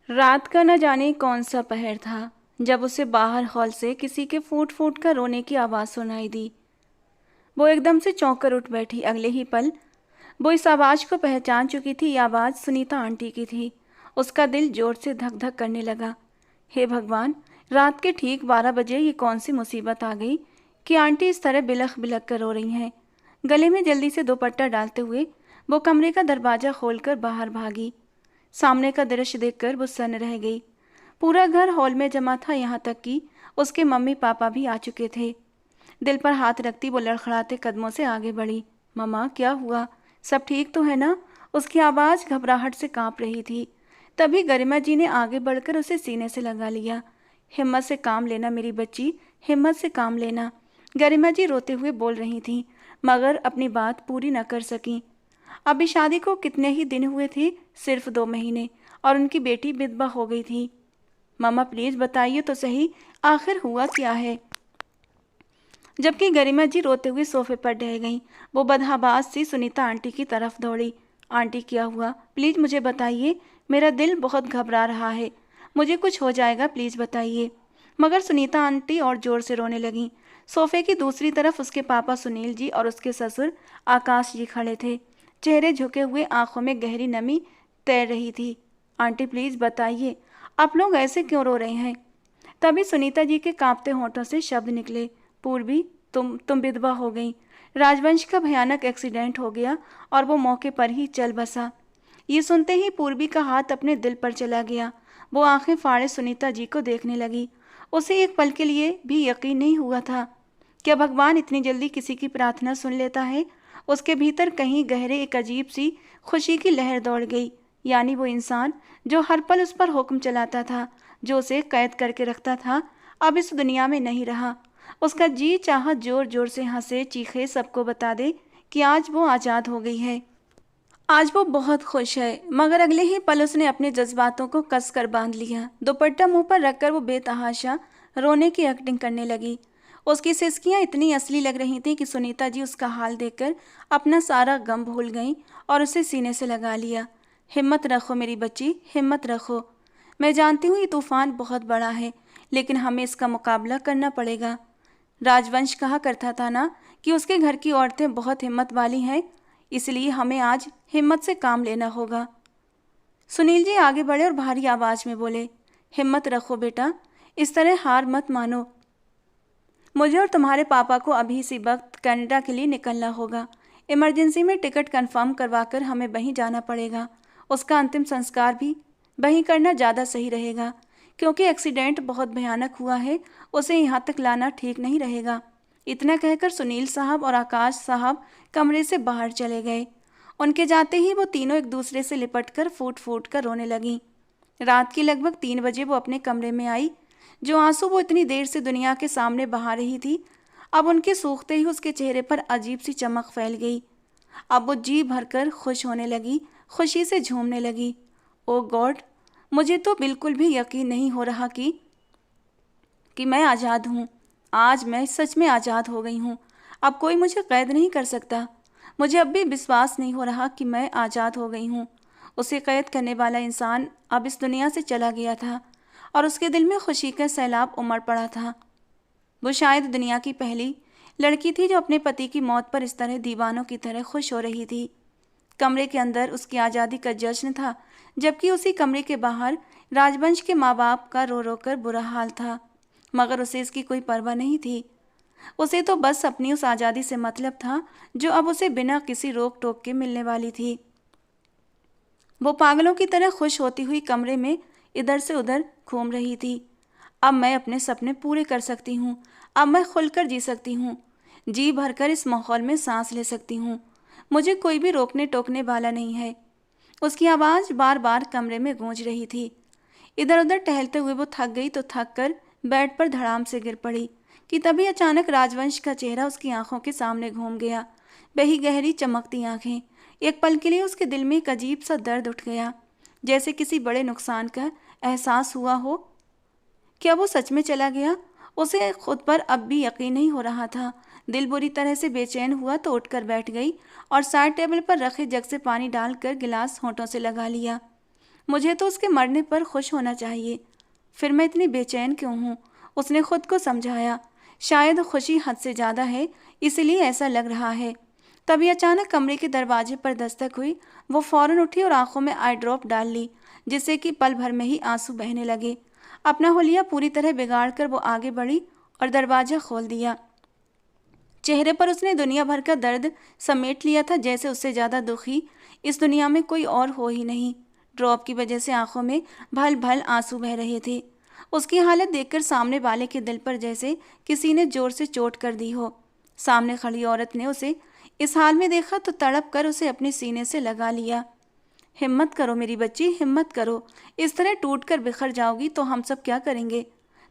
रात का न जाने कौन सा पहर था जब उसे बाहर हॉल से किसी के फूट फूट कर रोने की आवाज़ सुनाई दी। वो एकदम से चौंक कर उठ बैठी। अगले ही पल वो इस आवाज़ को पहचान चुकी थी। ये आवाज़ सुनीता आंटी की थी। उसका दिल जोर से धक धक करने लगा। हे भगवान, रात के ठीक 12 बजे ये कौन सी मुसीबत आ गई कि आंटी इस तरह बिलख बिलख कर रो रही हैं। गले में जल्दी से दुपट्टा डालते हुए वो कमरे का दरवाज़ा खोलकर बाहर भागी। सामने का दृश्य देखकर वो सन्न रह गई। पूरा घर हॉल में जमा था, यहाँ तक कि उसके मम्मी पापा भी आ चुके थे। दिल पर हाथ रखती वो लड़खड़ाते कदमों से आगे बढ़ी। मम्मा, क्या हुआ? सब ठीक तो है ना? उसकी आवाज़ घबराहट से कांप रही थी। तभी गरिमा जी ने आगे बढ़कर उसे सीने से लगा लिया। हिम्मत से काम लेना मेरी बच्ची, हिम्मत से काम लेना। गरिमा जी रोते हुए बोल रही थीं, मगर अपनी बात पूरी न कर सकीं। अभी शादी को कितने ही दिन हुए थे, सिर्फ 2 महीने, और उनकी बेटी विधवा हो गई थी। मम्मा प्लीज़ बताइए तो सही, आखिर हुआ क्या है? जबकि गरिमा जी रोते हुए सोफे पर ढह गईं, वो बदहवास सी सुनीता आंटी की तरफ दौड़ी। आंटी, क्या हुआ? प्लीज़ मुझे बताइए, मेरा दिल बहुत घबरा रहा है। मुझे कुछ हो जाएगा, प्लीज़ बताइए। मगर सुनीता आंटी और ज़ोर से रोने लगीं। सोफे की दूसरी तरफ उसके पापा सुनील जी और उसके ससुर आकाश जी खड़े थे। चेहरे झुके हुए, आंखों में गहरी नमी तैर रही थी। आंटी प्लीज़ बताइए, आप लोग ऐसे क्यों रो रहे हैं? तभी सुनीता जी के कांपते होंठों से शब्द निकले, पूर्वी, तुम विधवा हो गई। राजवंश का भयानक एक्सीडेंट हो गया और वो मौके पर ही चल बसा। ये सुनते ही पूर्वी का हाथ अपने दिल पर चला गया। वो आंखें फाड़े सुनीता जी को देखने लगी। उसे एक पल के लिए भी यकीन नहीं हुआ था। क्या भगवान इतनी जल्दी किसी की प्रार्थना सुन लेता है? उसके भीतर कहीं गहरे एक अजीब सी खुशी की लहर दौड़ गई। यानी वो इंसान जो हर पल उस पर हुक्म चलाता था, जो उसे कैद करके रखता था, अब इस दुनिया में नहीं रहा। उसका जी चाहा जोर जोर से हंसे, चीखे, सबको बता दे कि आज वो आज़ाद हो गई है। आज वो बहुत खुश है। मगर अगले ही पल उसने अपने जज्बातों को कस कर बांध लिया। दुपट्टा मुंह पर रखकर वो बेतहाशा रोने की एक्टिंग करने लगी। उसकी सिसकियां इतनी असली लग रही थीं कि सुनीता जी उसका हाल देखकर अपना सारा गम भूल गईं और उसे सीने से लगा लिया। हिम्मत रखो मेरी बच्ची, हिम्मत रखो। मैं जानती हूँ ये तूफान बहुत बड़ा है, लेकिन हमें इसका मुकाबला करना पड़ेगा। राजवंश कहा करता था ना कि उसके घर की औरतें बहुत हिम्मत वाली हैं, इसलिए हमें आज हिम्मत से काम लेना होगा। सुनील जी आगे बढ़े और भारी आवाज में बोले, हिम्मत रखो बेटा, इस तरह हार मत मानो। मुझे और तुम्हारे पापा को अभी इसी वक्त कनाडा के लिए निकलना होगा। इमरजेंसी में टिकट कंफर्म करवाकर हमें वहीं जाना पड़ेगा। उसका अंतिम संस्कार भी वहीं करना ज़्यादा सही रहेगा, क्योंकि एक्सीडेंट बहुत भयानक हुआ है। उसे यहाँ तक लाना ठीक नहीं रहेगा। इतना कहकर सुनील साहब और आकाश साहब कमरे से बाहर चले गए। उनके जाते ही वो तीनों एक दूसरे से लिपटकर फूट फूट कर रोने लगीं। रात की लगभग 3 बजे वो अपने कमरे में आई। जो आंसू वो इतनी देर से दुनिया के सामने बहा रही थी, अब उनके सूखते ही उसके चेहरे पर अजीब सी चमक फैल गई। अब वो जी भरकर खुश होने लगी, खुशी से झूमने लगी। ओ गॉड, मुझे तो बिल्कुल भी यकीन नहीं हो रहा कि मैं आज़ाद हूँ। आज मैं सच में आज़ाद हो गई हूँ। अब कोई मुझे कैद नहीं कर सकता। मुझे अब भी विश्वास नहीं हो रहा कि मैं आज़ाद हो गई हूँ। उसे कैद करने वाला इंसान अब इस दुनिया से चला गया था और उसके दिल में खुशी का सैलाब उमड़ पड़ा था। वो शायद दुनिया की पहली लड़की थी जो अपने पति की मौत पर इस तरह दीवानों की तरह खुश हो रही थी। कमरे के अंदर उसकी आज़ादी का जश्न था, जबकि उसी कमरे के बाहर राजवंश के माँ बाप का रो रो कर बुरा हाल था। मगर उसे इसकी कोई परवाह नहीं थी। उसे तो बस अपनी उस आज़ादी से मतलब था जो अब उसे बिना किसी रोक टोक के मिलने वाली थी। वो पागलों की तरह खुश होती हुई कमरे में इधर से उधर घूम रही थी। अब मैं अपने सपने पूरे कर सकती हूँ। अब मैं खुलकर जी सकती हूँ। जी भरकर इस माहौल में सांस ले सकती हूँ। मुझे कोई भी रोकने टोकने वाला नहीं है। उसकी आवाज़ बार बार कमरे में गूंज रही थी। इधर उधर टहलते हुए वो थक गई तो थक कर बेड पर धड़ाम से गिर पड़ी कि तभी अचानक राजवंश का चेहरा उसकी आंखों के सामने घूम गया। वही गहरी चमकती आंखें। एक पल के लिए उसके दिल में एक अजीब सा दर्द उठ गया, जैसे किसी बड़े नुकसान का एहसास हुआ हो। क्या वो सच में चला गया? उसे खुद पर अब भी यकीन नहीं हो रहा था। दिल बुरी तरह से बेचैन हुआ तो उठकर बैठ गई और साइड टेबल पर रखे जग से पानी डालकर गिलास होंठों से लगा लिया। मुझे तो उसके मरने पर खुश होना चाहिए, फिर मैं इतनी बेचैन क्यों हूँ? उसने खुद को समझाया। शायद खुशी हद से ज़्यादा है, इसलिए ऐसा लग रहा है। तभी अचानक कमरे के दरवाजे पर दस्तक हुई। वो फौरन उठी और आंखों में आई ड्रॉप डाल ली, जिससे कि पल भर में ही आंसू बहने लगे। अपना हुलिया पूरी तरह बिगाड़ कर वो आगे बढ़ी और दरवाजा खोल दिया। चेहरे पर उसने दुनिया भर का दर्द समेट लिया था, जैसे उससे ज़्यादा दुखी इस दुनिया में कोई और हो ही नहीं। ड्रॉप की वजह से आंखों में भल भल आंसू बह रहे थे। उसकी हालत देखकर सामने वाले के दिल पर जैसे किसी ने जोर से चोट कर दी हो। सामने खड़ी औरत ने उसे इस हाल में देखा तो तड़प कर उसे अपने सीने से लगा लिया। हिम्मत करो मेरी बच्ची, हिम्मत करो। इस तरह टूट कर बिखर जाओगी तो हम सब क्या करेंगे?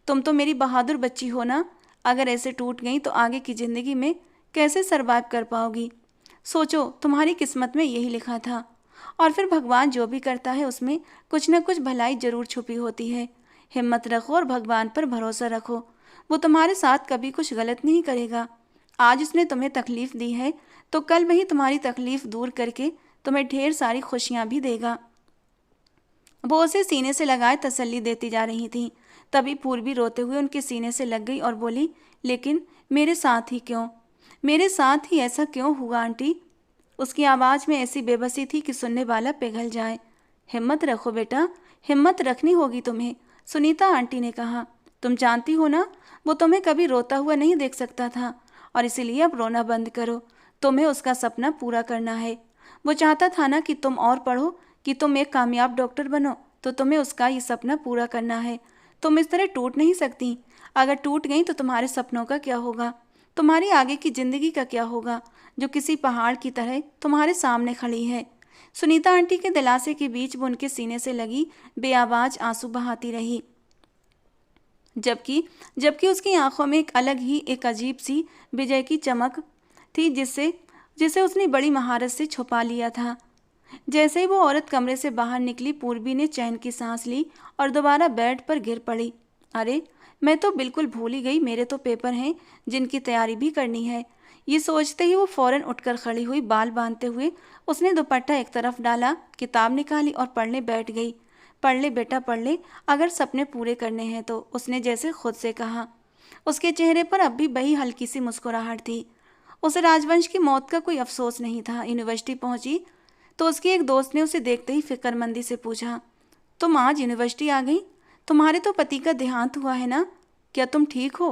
तुम तो मेरी बहादुर बच्ची हो ना। अगर ऐसे टूट गई तो आगे की ज़िंदगी में कैसे सरवाइव कर पाओगी? सोचो, तुम्हारी किस्मत में यही लिखा था। और फिर भगवान जो भी करता है उसमें कुछ न कुछ भलाई जरूर छुपी होती है। हिम्मत रखो और भगवान पर भरोसा रखो। वो तुम्हारे साथ कभी कुछ गलत नहीं करेगा। आज उसने तुम्हें तकलीफ दी है तो कल वही तुम्हारी तकलीफ दूर करके तुम्हें ढेर सारी खुशियां भी देगा। वो उसे सीने से लगाए तसल्ली देती जा रही थी। तभी पूर्वी रोते हुए उनके सीने से लग गई और बोली, लेकिन मेरे साथ ही क्यों? मेरे साथ ही ऐसा क्यों हुआ आंटी? उसकी आवाज़ में ऐसी बेबसी थी कि सुनने वाला पिघल जाए। हिम्मत रखो बेटा, हिम्मत रखनी होगी तुम्हें, सुनीता आंटी ने कहा। तुम जानती हो ना, वो तुम्हें कभी रोता हुआ नहीं देख सकता था, और इसीलिए अब रोना बंद करो। तुम्हें उसका सपना पूरा करना है। वो चाहता था ना कि तुम और पढ़ो, कि तुम एक कामयाब डॉक्टर बनो, तो तुम्हें उसका ये सपना पूरा करना है। तुम इस तरह टूट नहीं सकती। अगर टूट गई तो तुम्हारे सपनों का क्या होगा? तुम्हारी आगे की जिंदगी का क्या होगा, जो किसी पहाड़ की तरह तुम्हारे सामने खड़ी है? सुनीता आंटी के दिलासे के बीच वो उनके सीने से लगी बेआवाज आंसू बहाती रही, जबकि जबकि उसकी आंखों में एक अजीब सी विजय की चमक थी, जिससे जिसे उसने बड़ी महारत से छुपा लिया था। जैसे ही वो औरत कमरे से बाहर निकली, पूर्वी ने चैन की सांस ली और दोबारा बेड पर गिर पड़ी। अरे, मैं तो बिल्कुल भूल ही गई, मेरे तो पेपर हैं जिनकी तैयारी भी करनी है। ये सोचते ही वो फौरन उठकर खड़ी हुई। बाल बांधते हुए उसने दुपट्टा एक तरफ डाला, किताब निकाली और पढ़ने बैठ गई। पढ़ ले बेटा, पढ़ ले, अगर सपने पूरे करने हैं तो, उसने जैसे खुद से कहा। उसके चेहरे पर अब भी वही हल्की सी मुस्कुराहट थी। उसे राजवंश की मौत का कोई अफसोस नहीं था। यूनिवर्सिटी पहुंची तो उसकी एक दोस्त ने उसे देखते ही फिक्रमंदी से पूछा, तुम आज यूनिवर्सिटी आ गई? तुम्हारे तो पति का देहांत हुआ है ना? क्या तुम ठीक हो?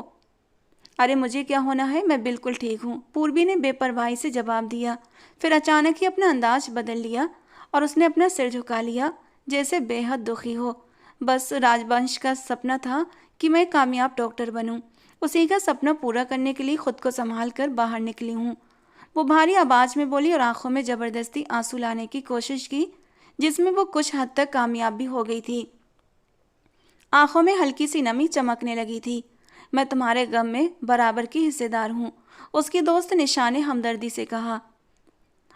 अरे मुझे क्या होना है, मैं बिल्कुल ठीक हूँ, पूर्वी ने बेपरवाही से जवाब दिया। फिर अचानक ही अपना अंदाज बदल लिया और उसने अपना सिर झुका लिया, जैसे बेहद दुखी हो। बस राजवंश का सपना था कि मैं कामयाब डॉक्टर बनूं। उसी का सपना पूरा करने के लिए खुद को संभाल कर बाहर निकली हूँ। वो भारी आवाज में बोली और आंखों में जबरदस्ती आंसू लाने की कोशिश की, जिसमें वो कुछ हद तक कामयाब भी हो गई थी। आंखों में हल्की सी नमी चमकने लगी थी। मैं तुम्हारे गम में बराबर की हिस्सेदार हूँ, उसकी दोस्त निशा ने हमदर्दी से कहा।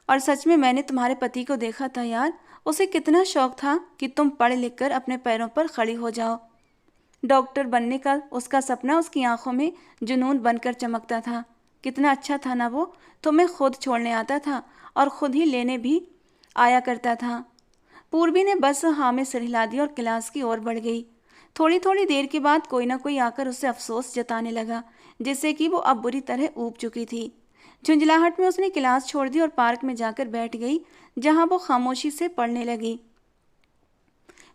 और सच में मैंने तुम्हारे पति को देखा था यार, उसे कितना शौक था कि तुम पढ़ लिख कर अपने पैरों पर खड़ी हो जाओ। डॉक्टर बनने का उसका सपना उसकी आंखों में जुनून बनकर चमकता था। कितना अच्छा था ना वो, तुम्हें खुद छोड़ने आता था और खुद ही लेने भी आया करता था। पूर्वी ने बस हाँ में सिर हिला दिया और क्लास की ओर बढ़ गई। थोड़ी थोड़ी देर के बाद कोई ना कोई आकर उससे अफसोस जताने लगा, जिससे कि वो अब बुरी तरह ऊब चुकी थी। झुंझलाहट में उसने क्लास छोड़ दी और पार्क में जाकर बैठ गई, जहां वो खामोशी से पढ़ने लगी।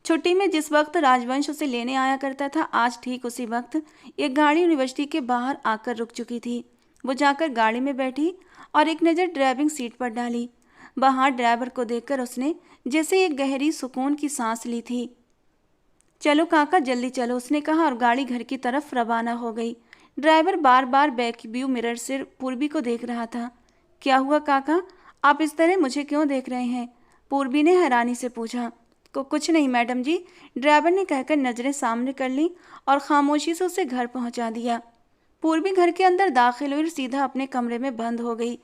छुट्टी में जिस वक्त राजवंश उसे लेने आया करता था, आज ठीक उसी वक्त एक गाड़ी यूनिवर्सिटी के बाहर आकर रुक चुकी थी। वो जाकर गाड़ी में बैठी और एक नज़र ड्राइविंग सीट पर डाली। बाहर ड्राइवर को देखकर उसने जैसे एक गहरी सुकून की सांस ली थी। चलो काका, जल्दी चलो, उसने कहा और गाड़ी घर की तरफ रवाना हो गई। ड्राइवर बार बार बैक व्यू मिरर से पूर्वी को देख रहा था। क्या हुआ काका, आप इस तरह मुझे क्यों देख रहे हैं? पूर्वी ने हैरानी से पूछा। कुछ नहीं मैडम जी, ड्राइवर ने कहकर नज़रें सामने कर ली और खामोशी से उसे घर पहुंचा दिया। पूर्वी घर के अंदर दाखिल हुई और सीधा अपने कमरे में बंद हो गई।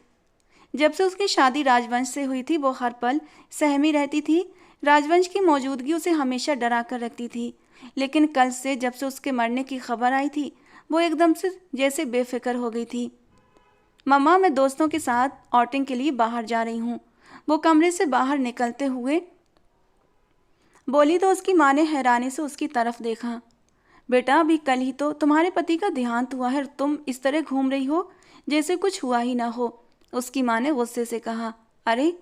जब से उसकी शादी राजवंश से हुई थी, वो हर पल सहमी रहती थी। राजवंश की मौजूदगी उसे हमेशा डरा कर रखती थी, लेकिन कल से जब से उसके मरने की खबर आई थी, वो एकदम से जैसे बेफिक्र हो गई थी। मम्मा, मैं दोस्तों के साथ आउटिंग के लिए बाहर जा रही हूँ। वो कमरे से बाहर निकलते हुए बोली तो उसकी माँ ने हैरानी से उसकी तरफ देखा। बेटा, अभी कल ही तो तुम्हारे पति का देहांत हुआ है और तुम इस तरह घूम रही हो जैसे कुछ हुआ ही ना हो, उसकी माँ ने गुस्से से कहा। अरे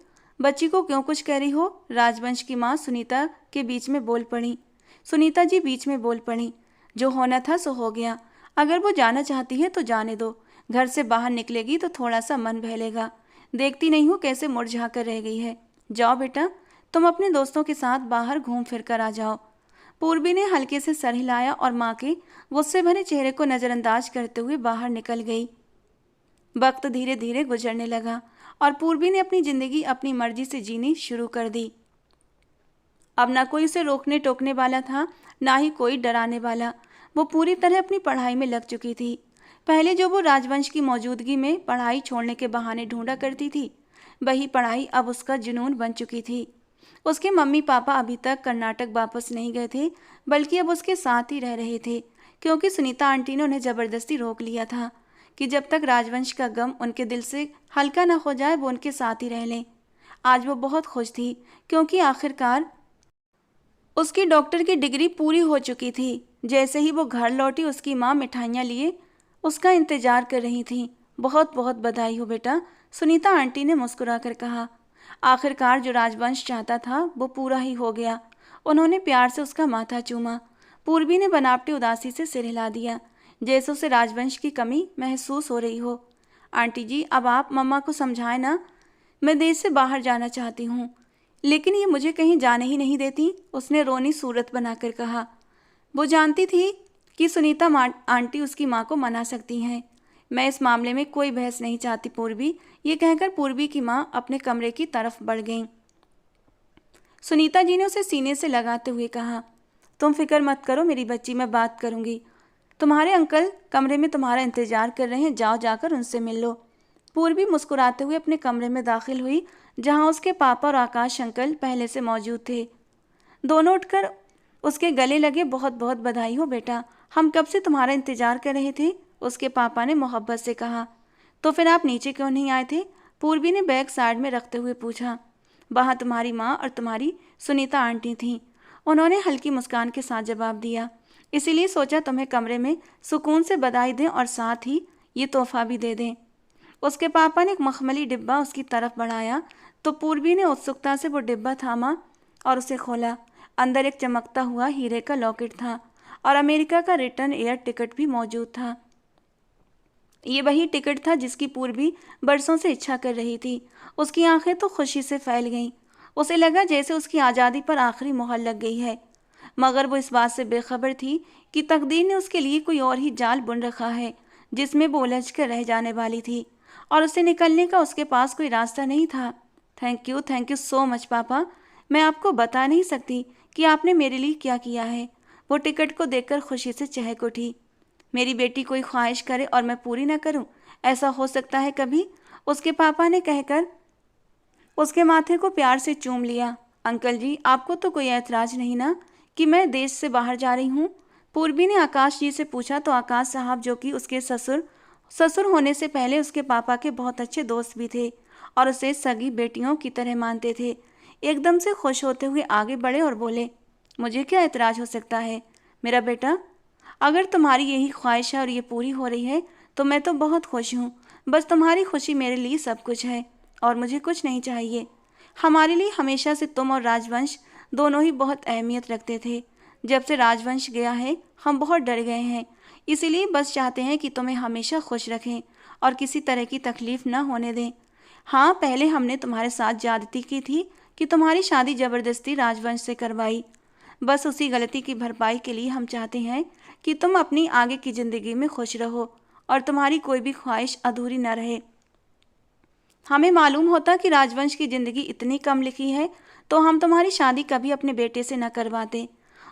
बच्ची को क्यों कुछ कह रही हो? राजवंश की माँ सुनीता के बीच में बोल पड़ी। सुनीता जी बीच में बोल पड़ी। जो होना था सो हो गया। अगर वो जाना चाहती है तो जाने दो। घर से बाहर निकलेगी तो थोड़ा सा मन बहलेगा। देखती नहीं हो कैसे मुरझा कर रह गई है। जाओ बेटा, तुम अपने दोस्तों के साथ बाहर घूम फिर कर आ जाओ। पूर्वी ने हल्के से सर हिलाया और माँ के गुस्से भरे चेहरे को नजरअंदाज करते हुए बाहर निकल गई। वक्त धीरे धीरे गुजरने लगा और पूर्वी ने अपनी जिंदगी अपनी मर्जी से जीनी शुरू कर दी। अब ना कोई उसे रोकने टोकने वाला था, ना ही कोई डराने वाला। वो पूरी तरह अपनी पढ़ाई में लग चुकी थी। पहले जो वो राजवंश की मौजूदगी में पढ़ाई छोड़ने के बहाने ढूंढा करती थी, वही पढ़ाई अब उसका जुनून बन चुकी थी। उसके मम्मी पापा अभी तक कर्नाटक वापस नहीं गए थे, बल्कि अब उसके साथ ही रह रहे थे, क्योंकि सुनीता आंटी ने उन्हें ज़बरदस्ती रोक लिया था कि जब तक राजवंश का गम उनके दिल से हल्का न हो जाए वो उनके साथ ही रह लें। आज वो बहुत खुश थी, क्योंकि आखिरकार उसकी डॉक्टर की डिग्री पूरी हो चुकी थी। जैसे ही वो घर लौटी, उसकी माँ मिठाइयाँ लिए उसका इंतजार कर रही थी। बहुत बहुत बधाई हो बेटा, सुनीता आंटी ने मुस्कुराकर कहा। आखिरकार जो राजवंश चाहता था वो पूरा ही हो गया। उन्होंने प्यार से उसका माथा चूमा। पूर्वी ने बनावटी उदासी से सिर हिला दिया, जैसे उसे राजवंश की कमी महसूस हो रही हो। आंटी जी, अब आप मम्मा को समझाएं ना। मैं देश से बाहर जाना चाहती हूँ, लेकिन ये मुझे कहीं जाने ही नहीं देती, उसने रोनी सूरत बनाकर कहा। वो जानती थी कि सुनीता आंटी उसकी माँ को मना सकती हैं। मैं इस मामले में कोई बहस नहीं चाहती पूर्वी, ये कहकर पूर्वी की माँ अपने कमरे की तरफ बढ़ गईं। सुनीता जी ने उसे सीने से लगाते हुए कहा, तुम फिक्र मत करो मेरी बच्ची, मैं बात करूंगी। तुम्हारे अंकल कमरे में तुम्हारा इंतजार कर रहे हैं, जाओ जाकर उनसे मिल लो। पूर्वी मुस्कुराते हुए अपने कमरे में दाखिल हुई, जहां उसके पापा और आकाश अंकल पहले से मौजूद थे। दोनों उठकर उसके गले लगे। बहुत बहुत बधाई हो बेटा, हम कब से तुम्हारा इंतजार कर रहे थे, उसके पापा ने मोहब्बत से कहा। तो फिर आप नीचे क्यों नहीं आए थे? पूर्वी ने बैग साइड में रखते हुए पूछा। वहाँ तुम्हारी माँ और तुम्हारी सुनीता आंटी थीं, उन्होंने हल्की मुस्कान के साथ जवाब दिया। इसीलिए सोचा तुम्हें कमरे में सुकून से बधाई दें और साथ ही ये तोहफा भी दे दें। उसके पापा ने एक मखमली डिब्बा उसकी तरफ बढ़ाया तो पूर्वी ने उत्सुकता से वो डिब्बा थामा और उसे खोला। अंदर एक चमकता हुआ हीरे का लॉकेट था और अमेरिका का रिटर्न एयर टिकट भी मौजूद था। ये वही टिकट था जिसकी पूर्वी बरसों से इच्छा कर रही थी। उसकी आंखें तो खुशी से फैल गईं। उसे लगा जैसे उसकी आज़ादी पर आखिरी मोहर लग गई है, मगर वो इस बात से बेखबर थी कि तकदीर ने उसके लिए कोई और ही जाल बुन रखा है, जिसमें वो उलझ कर रह जाने वाली थी और उसे निकलने का उसके पास कोई रास्ता नहीं था। थैंक यू सो मच पापा। मैं आपको बता नहीं सकती कि आपने मेरे लिए क्या किया है। वो टिकट को देखकर खुशी से चहक उठी। मेरी बेटी कोई ख्वाहिश करे और मैं पूरी न करूं, ऐसा हो सकता है कभी? उसके पापा ने कहकर उसके माथे को प्यार से चूम लिया। अंकल जी, आपको तो कोई ऐतराज नहीं ना कि मैं देश से बाहर जा रही हूँ? पूर्वी ने आकाश जी से पूछा तो आकाश साहब, जो कि उसके ससुर होने से पहले उसके पापा के बहुत अच्छे दोस्त भी थे और उसे सगी बेटियों की तरह मानते थे, एकदम से खुश होते हुए आगे बढ़े और बोले, मुझे क्या ऐतराज हो सकता है मेरा बेटा? अगर तुम्हारी यही ख्वाहिश है और ये पूरी हो रही है तो मैं तो बहुत खुश हूँ। बस तुम्हारी खुशी मेरे लिए सब कुछ है और मुझे कुछ नहीं चाहिए। हमारे लिए हमेशा से तुम और राजवंश दोनों ही बहुत अहमियत रखते थे। जब से राजवंश गया है हम बहुत डर गए हैं, इसीलिए बस चाहते हैं कि तुम्हें हमेशा खुश रखें और किसी तरह की तकलीफ न होने दें। हाँ, पहले हमने तुम्हारे साथ ज्यादती की थी कि तुम्हारी शादी ज़बरदस्ती राजवंश से करवाई। बस उसी गलती की भरपाई के लिए हम चाहते हैं कि तुम अपनी आगे की ज़िंदगी में खुश रहो और तुम्हारी कोई भी ख्वाहिश अधूरी न रहे। हमें मालूम होता कि राजवंश की ज़िंदगी इतनी कम लिखी है तो हम तुम्हारी शादी कभी अपने बेटे से न करवाते।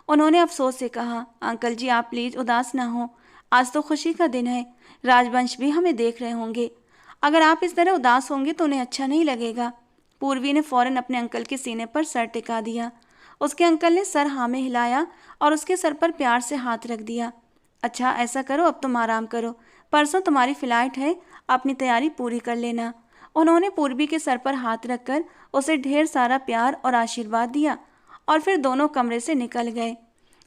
उन्होंने अफसोस से कहा। अंकल जी, आप प्लीज़ उदास ना हो, आज तो खुशी का दिन है, राजवंश भी हमें देख रहे होंगे। अगर आप इस तरह उदास होंगे तो उन्हें अच्छा नहीं लगेगा। पूर्वी ने फौरन अपने अंकल के सीने पर सर टिका दिया। उसके अंकल ने सर हाँ में हिलाया और उसके सर पर प्यार से हाथ रख दिया। अच्छा, ऐसा करो, अब तुम आराम करो, परसों तुम्हारी फ्लाइट है, अपनी तैयारी पूरी कर लेना। उन्होंने पूर्वी के सर पर हाथ रखकर उसे ढेर सारा प्यार और आशीर्वाद दिया और फिर दोनों कमरे से निकल गए।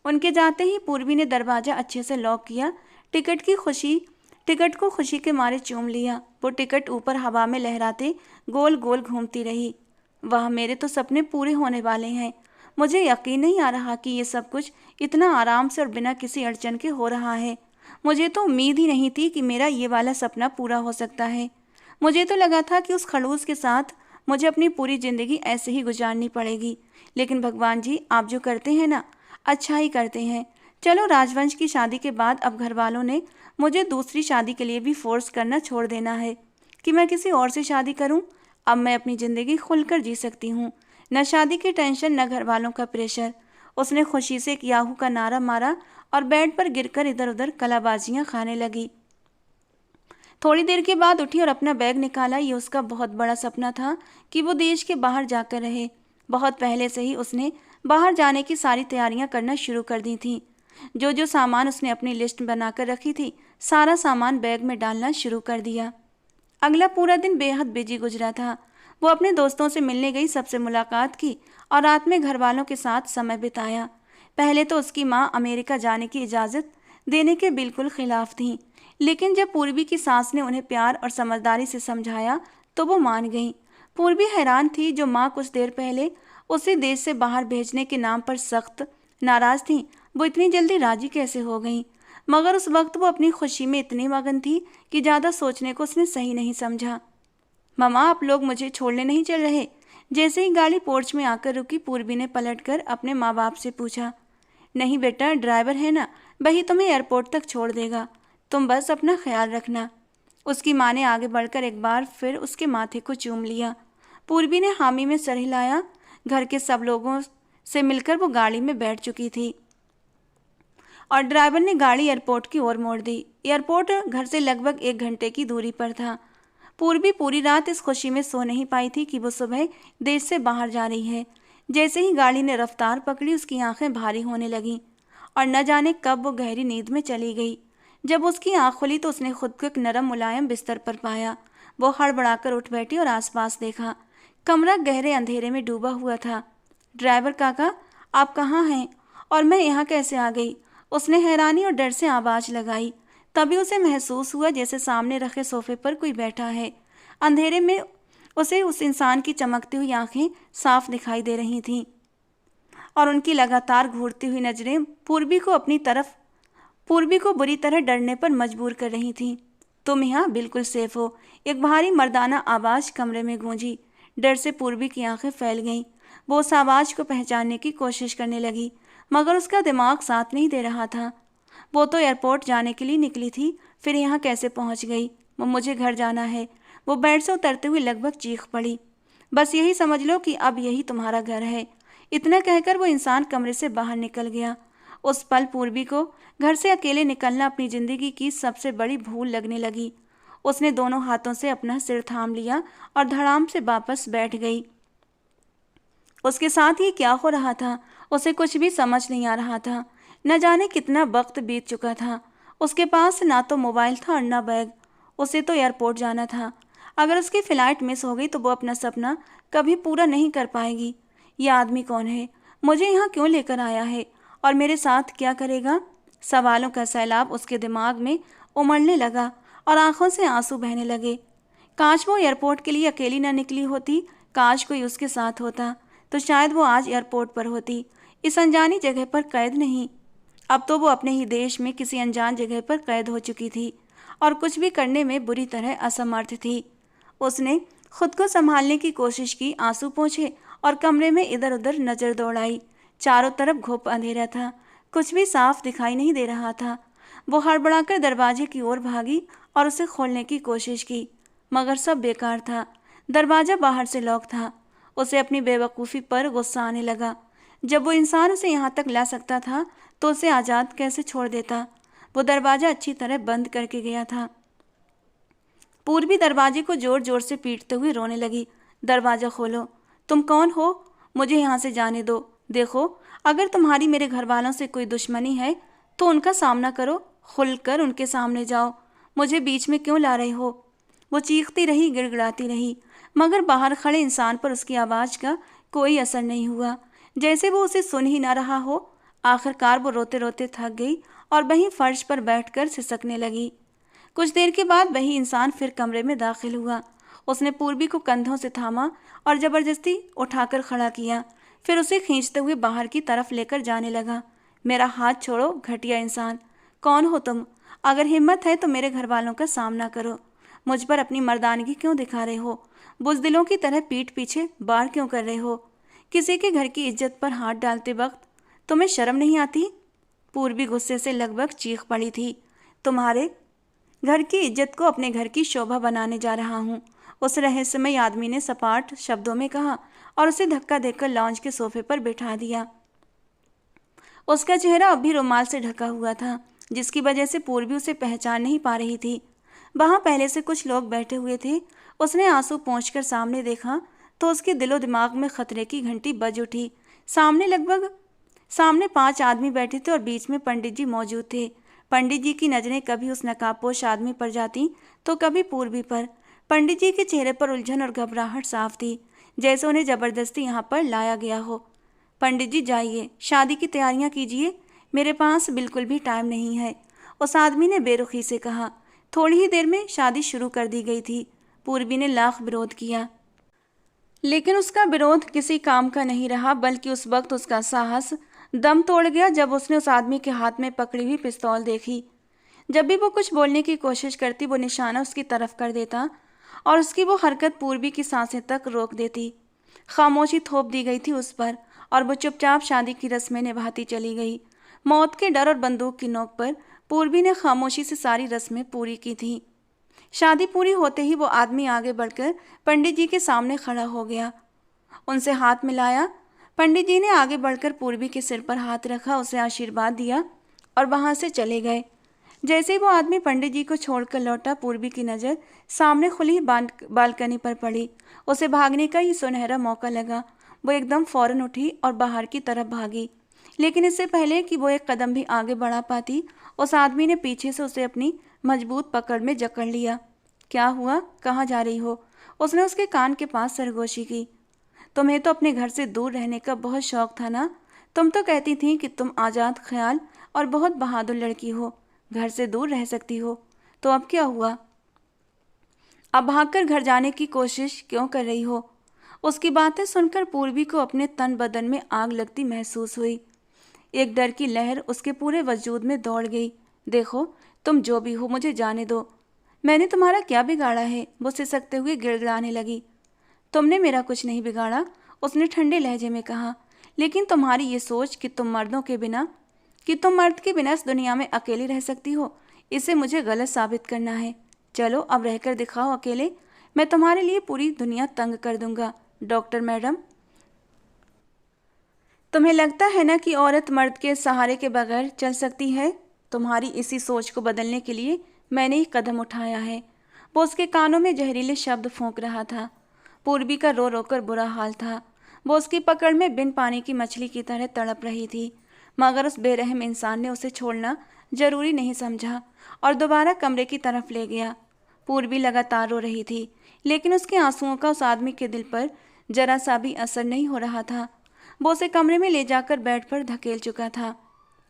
उनके जाते ही पूर्वी ने दरवाज़ा अच्छे से लॉक किया। टिकट को खुशी के मारे चूम लिया। वो टिकट ऊपर हवा में लहराते गोल गोल घूमती रही। वाह, मेरे तो सपने पूरे होने वाले हैं। मुझे यकीन नहीं आ रहा कि ये सब कुछ इतना आराम से और बिना किसी अड़चन के हो रहा है। मुझे तो उम्मीद ही नहीं थी कि मेरा ये वाला सपना पूरा हो सकता है। मुझे तो लगा था कि उस खड़ूस के साथ मुझे अपनी पूरी ज़िंदगी ऐसे ही गुजारनी पड़ेगी। लेकिन भगवान जी, आप जो करते हैं ना, अच्छा ही करते हैं। चलो, राजवंश की शादी के बाद अब घर वालों ने मुझे दूसरी शादी के लिए भी फोर्स करना छोड़ देना है कि मैं किसी और से शादी करूं। अब मैं अपनी ज़िंदगी खुलकर जी सकती हूँ। न शादी की टेंशन, न घर वालों का प्रेशर। उसने खुशी से एक याहू का नारा मारा और बेड पर गिरकर इधर उधर कलाबाजियाँ खाने लगी। थोड़ी देर के बाद उठी और अपना बैग निकाला। ये उसका बहुत बड़ा सपना था कि वो देश के बाहर जाकर रहे। बहुत पहले से ही उसने बाहर जाने की सारी तैयारियां करना शुरू कर दी थी। जो जो सामान उसने अपनी लिस्ट बनाकर रखी थी, सारा सामान बैग में डालना शुरू कर दिया। अगला पूरा दिन बेहद बिजी गुजरा था। वो अपने दोस्तों से मिलने गई, सबसे मुलाकात की और रात में घर वालों के साथ समय बिताया। पहले तो उसकी माँ अमेरिका जाने की इजाज़त देने के बिल्कुल खिलाफ थी, लेकिन जब पूर्वी की सास ने उन्हें प्यार और समझदारी से समझाया तो वो मान गई। पूर्वी हैरान थी, जो माँ कुछ देर पहले उसे देश से बाहर भेजने के नाम पर सख्त नाराज थी, वो इतनी जल्दी राजी कैसे हो गई। मगर उस वक्त वो अपनी खुशी में इतनी मगन थी कि ज़्यादा सोचने को उसने सही नहीं समझा। मामा, आप लोग मुझे छोड़ने नहीं चल रहे? जैसे ही गाड़ी पोर्च में आकर रुकी, पूर्वी ने पलटकर अपने माँ बाप से पूछा। नहीं बेटा, ड्राइवर है ना, वही तुम्हें एयरपोर्ट तक छोड़ देगा। तुम बस अपना ख्याल रखना। उसकी माँ ने आगे बढ़कर एक बार फिर उसके माथे को चूम लिया। पूर्वी ने हामी में सर हिलाया। घर के सब लोगों से मिलकर वो गाड़ी में बैठ चुकी थी और ड्राइवर ने गाड़ी एयरपोर्ट की ओर मोड़ दी। एयरपोर्ट घर से लगभग 1 घंटे की दूरी पर था। पूर्वी पूरी रात इस खुशी में सो नहीं पाई थी कि वो सुबह देश से बाहर जा रही है। जैसे ही गाड़ी ने रफ्तार पकड़ी, उसकी आंखें भारी होने लगीं और न जाने कब वो गहरी नींद में चली गई। जब उसकी आंख खुली तो उसने खुद को एक नरम मुलायम बिस्तर पर पाया। वो हड़बड़ाकर उठ बैठी और आसपास देखा। कमरा गहरे अंधेरे में डूबा हुआ था। ड्राइवर काका, आप कहाँ हैं और मैं यहाँ कैसे आ गई? उसने हैरानी और डर से आवाज़ लगाई। तभी उसे महसूस हुआ जैसे सामने रखे सोफे पर कोई बैठा है। अंधेरे में उसे उस इंसान की चमकती हुई आंखें साफ दिखाई दे रही थीं और उनकी लगातार घूरती हुई नजरें पूर्वी को बुरी तरह डरने पर मजबूर कर रही थीं। तुम यहाँ बिल्कुल सेफ हो, एक भारी मर्दाना आवाज़ कमरे में गूंजी। डर से पूर्वी की आंखें फैल गईं। वो उस आवाज़ को पहचानने की कोशिश करने लगी, मगर उसका दिमाग साथ नहीं दे रहा था। वो तो एयरपोर्ट जाने के लिए निकली थी, फिर यहाँ कैसे पहुँच गई? मुझे घर जाना है। वो बेड से उतरते हुए लगभग चीख पड़ी। बस यही समझ लो कि अब यही तुम्हारा घर है। इतना कहकर वो इंसान कमरे से बाहर निकल गया। उस पल पूर्वी को घर से अकेले निकलना अपनी ज़िंदगी की सबसे बड़ी भूल लगने लगी। उसने दोनों हाथों से अपना सिर थाम लिया और धड़ाम से वापस बैठ गई। उसके साथ ये क्या हो रहा था, उसे कुछ भी समझ नहीं आ रहा था। न जाने कितना वक्त बीत चुका था। उसके पास ना तो मोबाइल था और ना बैग। उसे तो एयरपोर्ट जाना था। अगर उसकी फ़्लाइट मिस हो गई तो वो अपना सपना कभी पूरा नहीं कर पाएगी। यह आदमी कौन है? मुझे यहाँ क्यों लेकर आया है और मेरे साथ क्या करेगा? सवालों का सैलाब उसके दिमाग में उमड़ने लगा और आंखों से आंसू बहने लगे। काश वो एयरपोर्ट के लिए अकेली न निकली होती। काश कोई उसके साथ होता तो शायद वो आज एयरपोर्ट पर होती, इस अनजानी जगह पर कैद नहीं। अब तो वो अपने ही देश में किसी अनजान जगह पर कैद हो चुकी थी और कुछ भी करने में बुरी तरह असमर्थ थी। उसने खुद को संभालने की कोशिश की, आंसू पोंछे और कमरे में इधर उधर नज़र दौड़ाई। चारों तरफ घुप अंधेरा था, कुछ भी साफ दिखाई नहीं दे रहा था। वो हड़बड़ाकर दरवाजे की ओर भागी और उसे खोलने की कोशिश की, मगर सब बेकार था। दरवाज़ा बाहर से लॉक था। उसे अपनी बेवकूफ़ी पर गुस्सा आने लगा। जब वो इंसान उसे यहाँ तक ला सकता था तो उसे आज़ाद कैसे छोड़ देता? वो दरवाज़ा अच्छी तरह बंद करके गया था। पूर्वी दरवाजे को जोर जोर से पीटते हुए रोने लगी। दरवाज़ा खोलो। तुम कौन हो? मुझे यहाँ से जाने दो। देखो, अगर तुम्हारी मेरे घर वालों से कोई दुश्मनी है तो उनका सामना करो, खुलकर उनके सामने जाओ। मुझे बीच में क्यों ला रहे हो? वो चीखती रही, गिड़गिड़ाती रही, मगर बाहर खड़े इंसान पर उसकी आवाज़ का कोई असर नहीं हुआ। जैसे वो उसे सुन ही ना रहा हो। आखिरकार वो रोते रोते थक गई और वहीं फर्श पर बैठकर सिसकने लगी। कुछ देर के बाद वही इंसान फिर कमरे में दाखिल हुआ। उसने पूर्वी को कंधों से थामा और जबरदस्ती उठाकर खड़ा किया, फिर उसे खींचते हुए बाहर की तरफ लेकर जाने लगा। मेरा हाथ छोड़ो घटिया इंसान, कौन हो तुम? अगर हिम्मत है तो मेरे घर वालों का सामना करो। मुझ पर अपनी मर्दानगी क्यों दिखा रहे हो? बुज़दिलों की तरह पीठ पीछे वार क्यों कर रहे हो? किसी के घर की इज्जत पर हाथ डालते वक्त तुम्हें शर्म नहीं आती? पूर्वी गुस्से से लगभग चीख पड़ी थी। तुम्हारे घर की इज्जत को अपने घर की शोभा बनाने जा रहा हूँ, उस रहस्यमय आदमी ने सपाट शब्दों में कहा और उसे धक्का देकर लॉन्ज के सोफे पर बिठा दिया। उसका चेहरा अब भी रुमाल से ढका हुआ था, जिसकी वजह से पूर्वी उसे पहचान नहीं पा रही थी। वहां पहले से कुछ लोग बैठे हुए थे। उसने आंसू पोंछकर सामने देखा तो उसके दिलो दिमाग में खतरे की घंटी बज उठी। सामने 5 आदमी बैठे थे और बीच में पंडित जी मौजूद थे। पंडित जी की नजरें कभी उस नकाबपोश आदमी पर जाती तो कभी पूर्वी पर। पंडित जी के चेहरे पर उलझन और घबराहट साफ थी, जैसे उन्हें जबरदस्ती यहाँ पर लाया गया हो। पंडित जी जाइए, शादी की तैयारियां कीजिए, मेरे पास बिल्कुल भी टाइम नहीं है, उस आदमी ने बेरुखी से कहा। थोड़ी ही देर में शादी शुरू कर दी गई थी। पूर्वी ने लाख विरोध किया, लेकिन उसका विरोध किसी काम का नहीं रहा, बल्कि उस वक्त उसका साहस दम तोड़ गया जब उसने उस आदमी के हाथ में पकड़ी हुई पिस्तौल देखी। जब भी वो कुछ बोलने की कोशिश करती, वो निशाना उसकी तरफ कर देता और उसकी वो हरकत पूर्वी की सांसें तक रोक देती। खामोशी थोप दी गई थी उस पर और वो चुपचाप शादी की रस्में निभाती चली गई। मौत के डर और बंदूक की नोक पर पूर्वी ने खामोशी से सारी रस्में पूरी की थी। शादी पूरी होते ही वो आदमी आगे बढ़कर पंडित जी के सामने खड़ा हो गया, उनसे हाथ मिलाया। पंडित जी ने आगे बढ़कर पूर्वी के सिर पर हाथ रखा, उसे आशीर्वाद दिया और वहां से चले गए। जैसे ही वो आदमी पंडित जी को छोड़कर लौटा, पूर्वी की नज़र सामने खुली बालकनी पर पड़ी। उसे भागने का ही सुनहरा मौका लगा। वो एकदम फौरन उठी और बाहर की तरफ भागी, लेकिन इससे पहले कि वो एक कदम भी आगे बढ़ा पाती, उस आदमी ने पीछे से उसे अपनी मजबूत पकड़ में जकड़ लिया। क्या हुआ? कहाँ जा रही हो? उसने उसके कान के पास सरगोशी की। तुम्हें तो अपने घर से दूर रहने का बहुत शौक था ना? तुम तो कहती थी कि तुम आज़ाद ख्याल और बहुत बहादुर लड़की हो, घर से दूर रह सकती हो। तो अब क्या हुआ? अब भागकर घर जाने की कोशिश क्यों कर रही हो? उसकी बातें सुनकर पूर्वी को अपने तन बदन में आग लगती महसूस हुई। एक डर की लहर उसके पूरे वजूद में दौड़ गई। देखो, तुम जो भी हो, मुझे जाने दो। मैंने तुम्हारा क्या बिगाड़ा है? वो सिसकते हुए गिड़गिड़ाने लगी। तुमने मेरा कुछ नहीं बिगाड़ा, उसने ठंडे लहजे में कहा। लेकिन तुम्हारी ये सोच कि तुम मर्द के बिना इस दुनिया में अकेली रह सकती हो, इसे मुझे गलत साबित करना है। चलो अब रहकर दिखाओ अकेले, मैं तुम्हारे लिए पूरी दुनिया तंग कर दूंगा। डॉक्टर मैडम, तुम्हें लगता है ना कि औरत मर्द के सहारे के बगैर चल सकती है? तुम्हारी इसी सोच को बदलने के लिए मैंने ही कदम उठाया है। वो उसके कानों में जहरीले शब्द फूंक रहा था। पूर्वी का रो रोकर बुरा हाल था। वो उसकी पकड़ में बिन पानी की मछली की तरह तड़प रही थी, मगर उस बेरहम इंसान ने उसे छोड़ना जरूरी नहीं समझा और दोबारा कमरे की तरफ ले गया। पूर्वी लगातार रो रही थी, लेकिन उसके आंसुओं का उस आदमी के दिल पर जरा सा भी असर नहीं हो रहा था। वो उसे कमरे में ले जाकर बेड पर धकेल चुका था।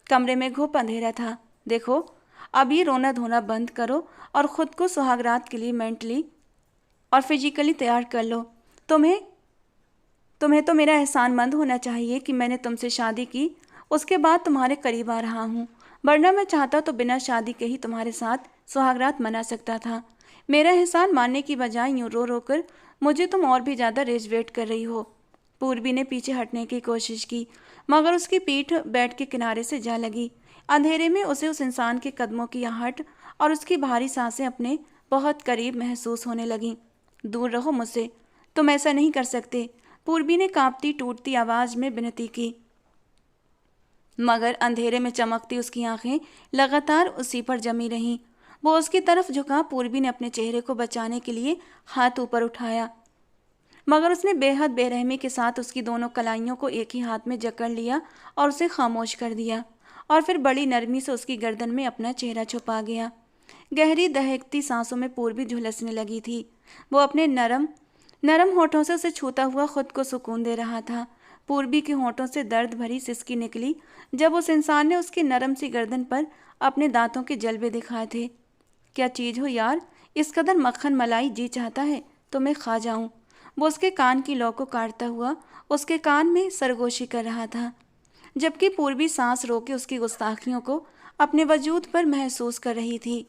कमरे में घुप अंधेरा था। देखो, अब ये रोना धोना बंद करो और खुद को सुहागरात के लिए मेंटली और फिजिकली तैयार कर लो। तुम्हें तुम्हें तो मेरा एहसानमंद होना चाहिए कि मैंने तुमसे शादी की, उसके बाद तुम्हारे करीब आ रहा हूँ। वरना मैं चाहता तो बिना शादी के ही तुम्हारे साथ सुहागरात मना सकता था। मेरा एहसान मानने की बजाय यूं रो रो कर मुझे तुम और भी ज़्यादा रेजवेट कर रही हो। पूर्वी ने पीछे हटने की कोशिश की, मगर उसकी पीठ बेड के किनारे से जा लगी। अंधेरे में उसे उस इंसान के कदमों की आहट और उसकी भारी सांसें अपने बहुत करीब महसूस होने लगीं। दूर रहो मुझसे, तुम ऐसा नहीं कर सकते, पूर्वी ने कांपती टूटती आवाज में विनती की। मगर अंधेरे में चमकती उसकी आंखें लगातार उसी पर जमी रहीं। वो उसकी तरफ झुका। पूर्वी ने अपने चेहरे को बचाने के लिए हाथ ऊपर उठाया, मगर उसने बेहद बेरहमी के साथ उसकी दोनों कलाइयों को एक ही हाथ में जकड़ लिया और उसे खामोश कर दिया, और फिर बड़ी नरमी से उसकी गर्दन में अपना चेहरा छुपा गया। गहरी दहकती सांसों में पूर्वी झुलसने लगी थी। वो अपने नरम होठों से उसे छूता हुआ खुद को सुकून दे रहा था। पूर्वी के होंठों से दर्द भरी सिसकी निकली जब उस इंसान ने उसकी नरम सी गर्दन पर अपने दांतों के जलवे दिखाए थे। क्या चीज हो यार, इस कदर मक्खन मलाई जी चाहता है तो मैं खा जाऊं। वो उसके कान की लौ को काटता हुआ उसके कान में सरगोशी कर रहा था, जबकि पूर्वी सांस रोके उसकी गुस्ताखियों को अपने वजूद पर महसूस कर रही थी।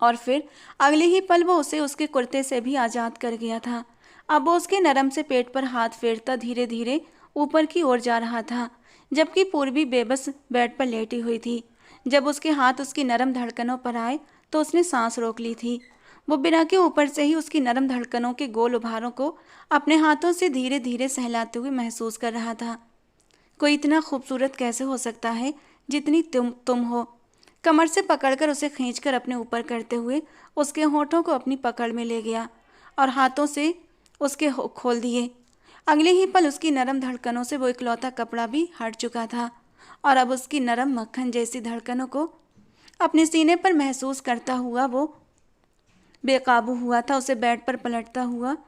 और फिर अगले ही पल वो उसे उसके कुर्ते से भी आज़ाद कर गया था। अब वो उसके नरम से पेट पर हाथ फेरता धीरे धीरे ऊपर की ओर जा रहा था, जबकि पूर्वी बेबस बेड पर लेटी हुई थी। जब उसके हाथ उसकी नरम धड़कनों पर आए तो उसने सांस रोक ली थी। वो बिना के ऊपर से ही उसकी नरम धड़कनों के गोल उभारों को अपने हाथों से धीरे धीरे सहलाते हुए महसूस कर रहा था। कोई इतना खूबसूरत कैसे हो सकता है जितनी तुम हो। कमर से पकड़कर उसे खींचकर अपने ऊपर करते हुए उसके होठों को अपनी पकड़ में ले गया और हाथों से उसके खोल दिए। अगले ही पल उसकी नरम धड़कनों से वो इकलौता कपड़ा भी हट चुका था और अब उसकी नरम मक्खन जैसी धड़कनों को अपने सीने पर महसूस करता हुआ वो बेकाबू हुआ था। उसे बेड पर पलटता हुआ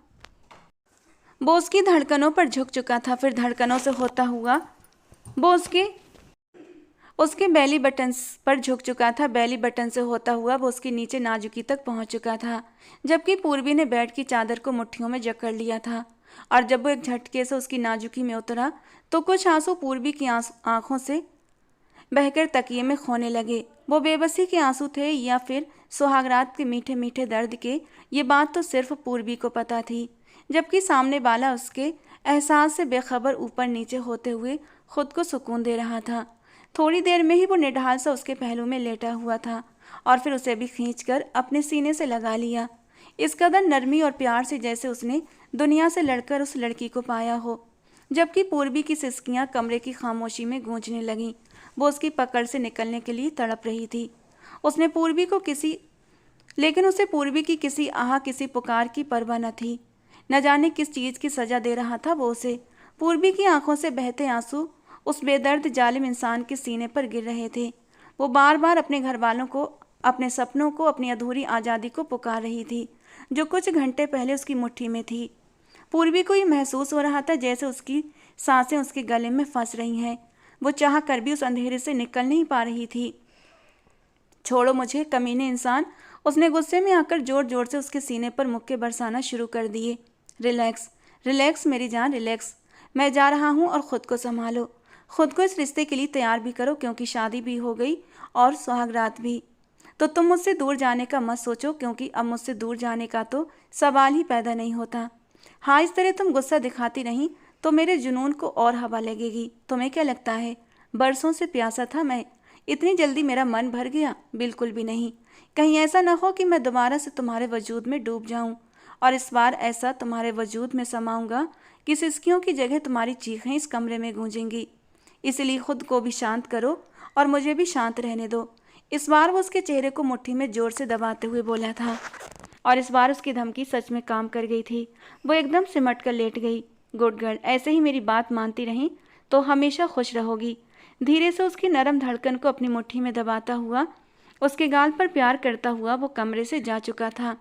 वो उसकी धड़कनों पर झुक चुका था। फिर धड़कनों से होता हुआ वो उसके बेली बटन पर झुक चुका था। बेली बटन से होता हुआ वो उसकी नीचे नाजुकी तक पहुंच चुका था, जबकि पूर्वी ने बेड की चादर को मुट्ठियों में जकड़ लिया था। और जब वो एक झटके से उसकी नाजुकी में उतरा तो कुछ आंसू पूर्वी की आंखों से बहकर तकिए में खोने लगे। वो बेबसी के आंसू थे या फिर सुहागरात के मीठे मीठे दर्द के, ये बात तो सिर्फ पूर्वी को पता थी, जबकि सामने वाला उसके एहसास से बेखबर ऊपर नीचे होते हुए खुद को सुकून दे रहा था। थोड़ी देर में ही वो निढाल सा उसके पहलू में लेटा हुआ था और फिर उसे भी खींचकर अपने सीने से लगा लिया, इस कदर नरमी और प्यार से जैसे उसने दुनिया से लड़कर उस लड़की को पाया हो। जबकि पूर्वी की सिसकियां कमरे की खामोशी में गूंजने लगीं। वो उसकी पकड़ से निकलने के लिए तड़प रही थी। उसे पूर्वी की किसी आह, किसी पुकार की परवाह न थी। न जाने किस चीज़ की सजा दे रहा था वो उसे। पूर्वी की आंखों से बहते आंसू उस बेदर्द जालिम इंसान के सीने पर गिर रहे थे। वो बार बार अपने घर वालों को, अपने सपनों को, अपनी अधूरी आज़ादी को पुकार रही थी जो कुछ घंटे पहले उसकी मुट्ठी में थी। पूर्वी को ये महसूस हो रहा था जैसे उसकी सांसें उसके गले में फंस रही हैं। वो चाह कर भी उस अंधेरे से निकल नहीं पा रही थी। छोड़ो मुझे कमीने इंसान, उसने गुस्से में आकर जोर जोर से उसके सीने पर मुक्के बरसाना शुरू कर दिए। रिलैक्स रिलैक्स मेरी जान, रिलैक्स। मैं जा रहा हूँ और ख़ुद को संभालो। खुद को इस रिश्ते के लिए तैयार भी करो, क्योंकि शादी भी हो गई और सुहागरात भी। तो तुम मुझसे दूर जाने का मत सोचो, क्योंकि अब मुझसे दूर जाने का तो सवाल ही पैदा नहीं होता। हाँ, इस तरह तुम गुस्सा दिखाती रहीं तो मेरे जुनून को और हवा लगेगी। तुम्हें क्या लगता है बरसों से प्यासा था मैं, इतनी जल्दी मेरा मन भर गया? बिल्कुल भी नहीं। कहीं ऐसा न हो कि मैं दोबारा से तुम्हारे वजूद में डूब जाऊं, और इस बार ऐसा तुम्हारे वजूद में समाऊंगा कि सिसकियों की जगह तुम्हारी चीखें इस कमरे में गूंजेंगी। इसलिए खुद को भी शांत करो और मुझे भी शांत रहने दो। इस बार वो उसके चेहरे को मुट्ठी में जोर से दबाते हुए बोला था, और इस बार उसकी धमकी सच में काम कर गई थी। वो एकदम सिमट कर लेट गई। गुड गर्ल, ऐसे ही मेरी बात मानती रहीं तो हमेशा खुश रहोगी। धीरे से उसकी नरम धड़कन को अपनी मुट्ठी में दबाता हुआ, उसके गाल पर प्यार करता हुआ वो कमरे से जा चुका था।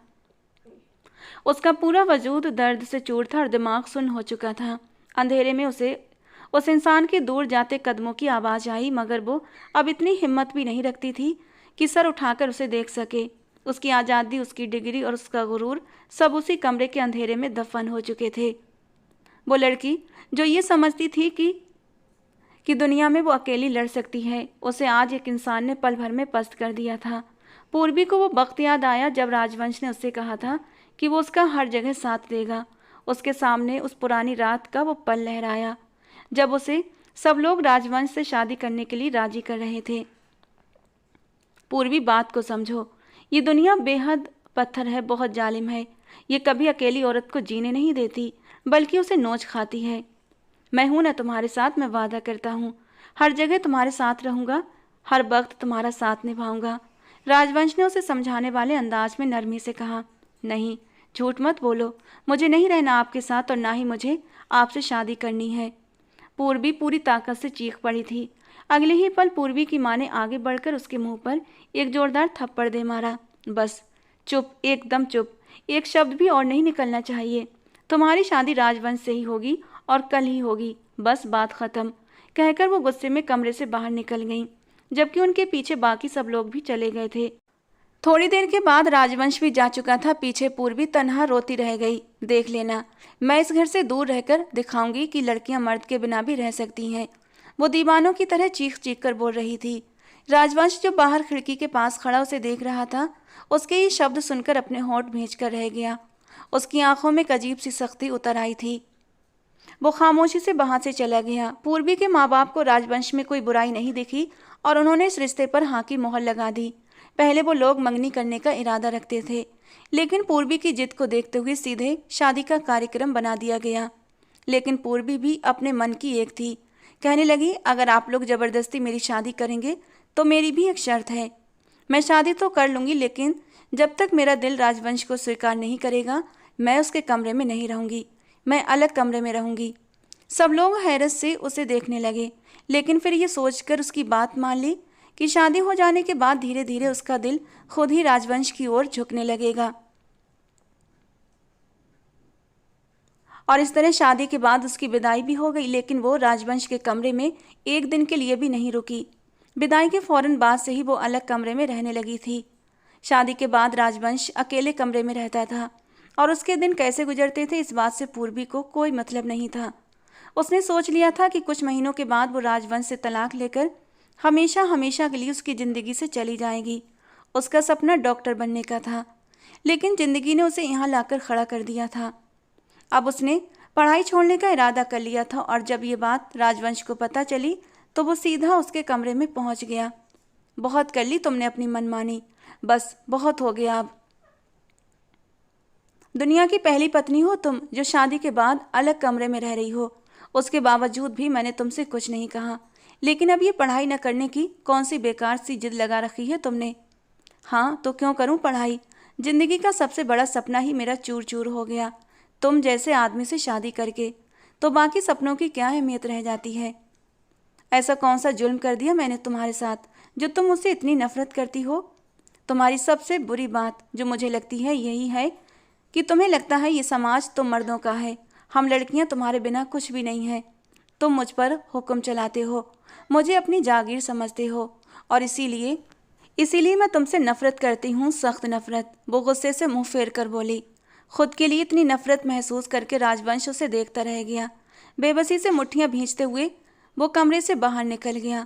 उसका पूरा वजूद दर्द से चूर था और दिमाग सुन्न हो चुका था। अंधेरे में उसे उस इंसान के दूर जाते कदमों की आवाज़ आई, मगर वो अब इतनी हिम्मत भी नहीं रखती थी कि सर उठाकर उसे देख सके। उसकी आज़ादी, उसकी डिग्री और उसका गुरूर सब उसी कमरे के अंधेरे में दफन हो चुके थे। वो लड़की जो ये समझती थी कि दुनिया में वो अकेली लड़ सकती है, उसे आज एक इंसान ने पल भर में पस्त कर दिया था। पूर्वी को वो वक्त याद आया जब राजवंश ने उससे कहा था कि वो उसका हर जगह साथ देगा। उसके सामने उस पुरानी रात का वो पल लहराया जब उसे सब लोग राजवंश से शादी करने के लिए राजी कर रहे थे। पूर्वी, बात को समझो। ये दुनिया बेहद पत्थर है, बहुत जालिम है। ये कभी अकेली औरत को जीने नहीं देती, बल्कि उसे नोच खाती है। मैं हूं ना तुम्हारे साथ, मैं वादा करता हूँ हर जगह तुम्हारे साथ रहूँगा, हर वक्त तुम्हारा साथ निभाऊंगा। राजवंश ने उसे समझाने वाले अंदाज में नरमी से कहा। नहीं, झूठ मत बोलो, मुझे नहीं रहना आपके साथ और ना ही मुझे आपसे शादी करनी है। पूर्वी पूरी ताकत से चीख पड़ी थी। अगले ही पल पूर्वी की माँ ने आगे बढ़कर उसके मुंह पर एक जोरदार थप्पड़ दे मारा। बस चुप, एकदम चुप, एक शब्द भी और नहीं निकलना चाहिए। तुम्हारी शादी राजवंश से ही होगी और कल ही होगी, बस बात खत्म, कहकर वो गुस्से में कमरे से बाहर निकल गईं, जबकि उनके पीछे बाकी सब लोग भी चले गए थे। थोड़ी देर के बाद राजवंश भी जा चुका था। पीछे पूर्वी तन्हा रोती रह गई। देख लेना, मैं इस घर से दूर रहकर दिखाऊंगी कि लड़कियां मर्द के बिना भी रह सकती हैं। वो दीवानों की तरह चीख चीख कर बोल रही थी। राजवंश जो बाहर खिड़की के पास खड़ा उसे देख रहा था, उसके ये शब्द सुनकर अपने होंठ भींच कर रह गया। उसकी आंखों में एक अजीब सी सख्ती उतर आई थी। वो खामोशी से वहां से चला गया। पूर्वी के माँ बाप को राजवंश में कोई बुराई नहीं दिखी और उन्होंने इस रिश्ते पर हाँ की मोहर लगा दी। पहले वो लोग मंगनी करने का इरादा रखते थे, लेकिन पूर्वी की जिद को देखते हुए सीधे शादी का कार्यक्रम बना दिया गया। लेकिन पूर्वी भी अपने मन की एक थी। कहने लगी, अगर आप लोग जबरदस्ती मेरी शादी करेंगे तो मेरी भी एक शर्त है। मैं शादी तो कर लूँगी, लेकिन जब तक मेरा दिल राजवंश को स्वीकार नहीं करेगा, मैं उसके कमरे में नहीं रहूँगी। मैं अलग कमरे में रहूँगी। सब लोग हैरत से उसे देखने लगे, लेकिन फिर ये सोचकर उसकी बात मान ली कि शादी हो जाने के बाद धीरे धीरे उसका दिल खुद ही राजवंश की ओर झुकने लगेगा। और इस तरह शादी के बाद उसकी विदाई भी हो गई, लेकिन वो राजवंश के कमरे में एक दिन के लिए भी नहीं रुकी। विदाई के फौरन बाद से ही वो अलग कमरे में रहने लगी थी। शादी के बाद राजवंश अकेले कमरे में रहता था और उसके दिन कैसे गुजरते थे इस बात से पूर्वी को कोई मतलब नहीं था। उसने सोच लिया था कि कुछ महीनों के बाद वो राजवंश से तलाक लेकर हमेशा हमेशा के लिए उसकी ज़िंदगी से चली जाएगी। उसका सपना डॉक्टर बनने का था, लेकिन ज़िंदगी ने उसे यहाँ लाकर खड़ा कर दिया था। अब उसने पढ़ाई छोड़ने का इरादा कर लिया था और जब ये बात राजवंश को पता चली तो वो सीधा उसके कमरे में पहुँच गया। बहुत कर ली तुमने अपनी मनमानी, बस बहुत हो गया। अब दुनिया की पहली पत्नी हो तुम, जो शादी के बाद अलग कमरे में रह रही हो। उसके बावजूद भी मैंने तुमसे कुछ नहीं कहा, लेकिन अब ये पढ़ाई न करने की कौन सी बेकार सी जिद लगा रखी है तुमने। हाँ तो क्यों करूँ पढ़ाई? जिंदगी का सबसे बड़ा सपना ही मेरा चूर चूर हो गया तुम जैसे आदमी से शादी करके, तो बाकी सपनों की क्या अहमियत रह जाती है। ऐसा कौन सा जुल्म कर दिया मैंने तुम्हारे साथ जो तुम मुझसे इतनी नफरत करती हो? तुम्हारी सबसे बुरी बात जो मुझे लगती है यही है कि तुम्हें लगता है ये समाज तुम मर्दों का है, हम लड़कियां तुम्हारे बिना कुछ भी नहीं हैं। तुम मुझ पर हुक्म चलाते हो, मुझे अपनी जागीर समझते हो और इसीलिए मैं तुमसे नफरत करती हूँ, सख्त नफरत। वो गुस्से से मुंह फेर कर बोली। खुद के लिए इतनी नफरत महसूस करके राजवंश उसे देखता रह गया। बेबसी से मुट्ठियाँ भींचते हुए वो कमरे से बाहर निकल गया।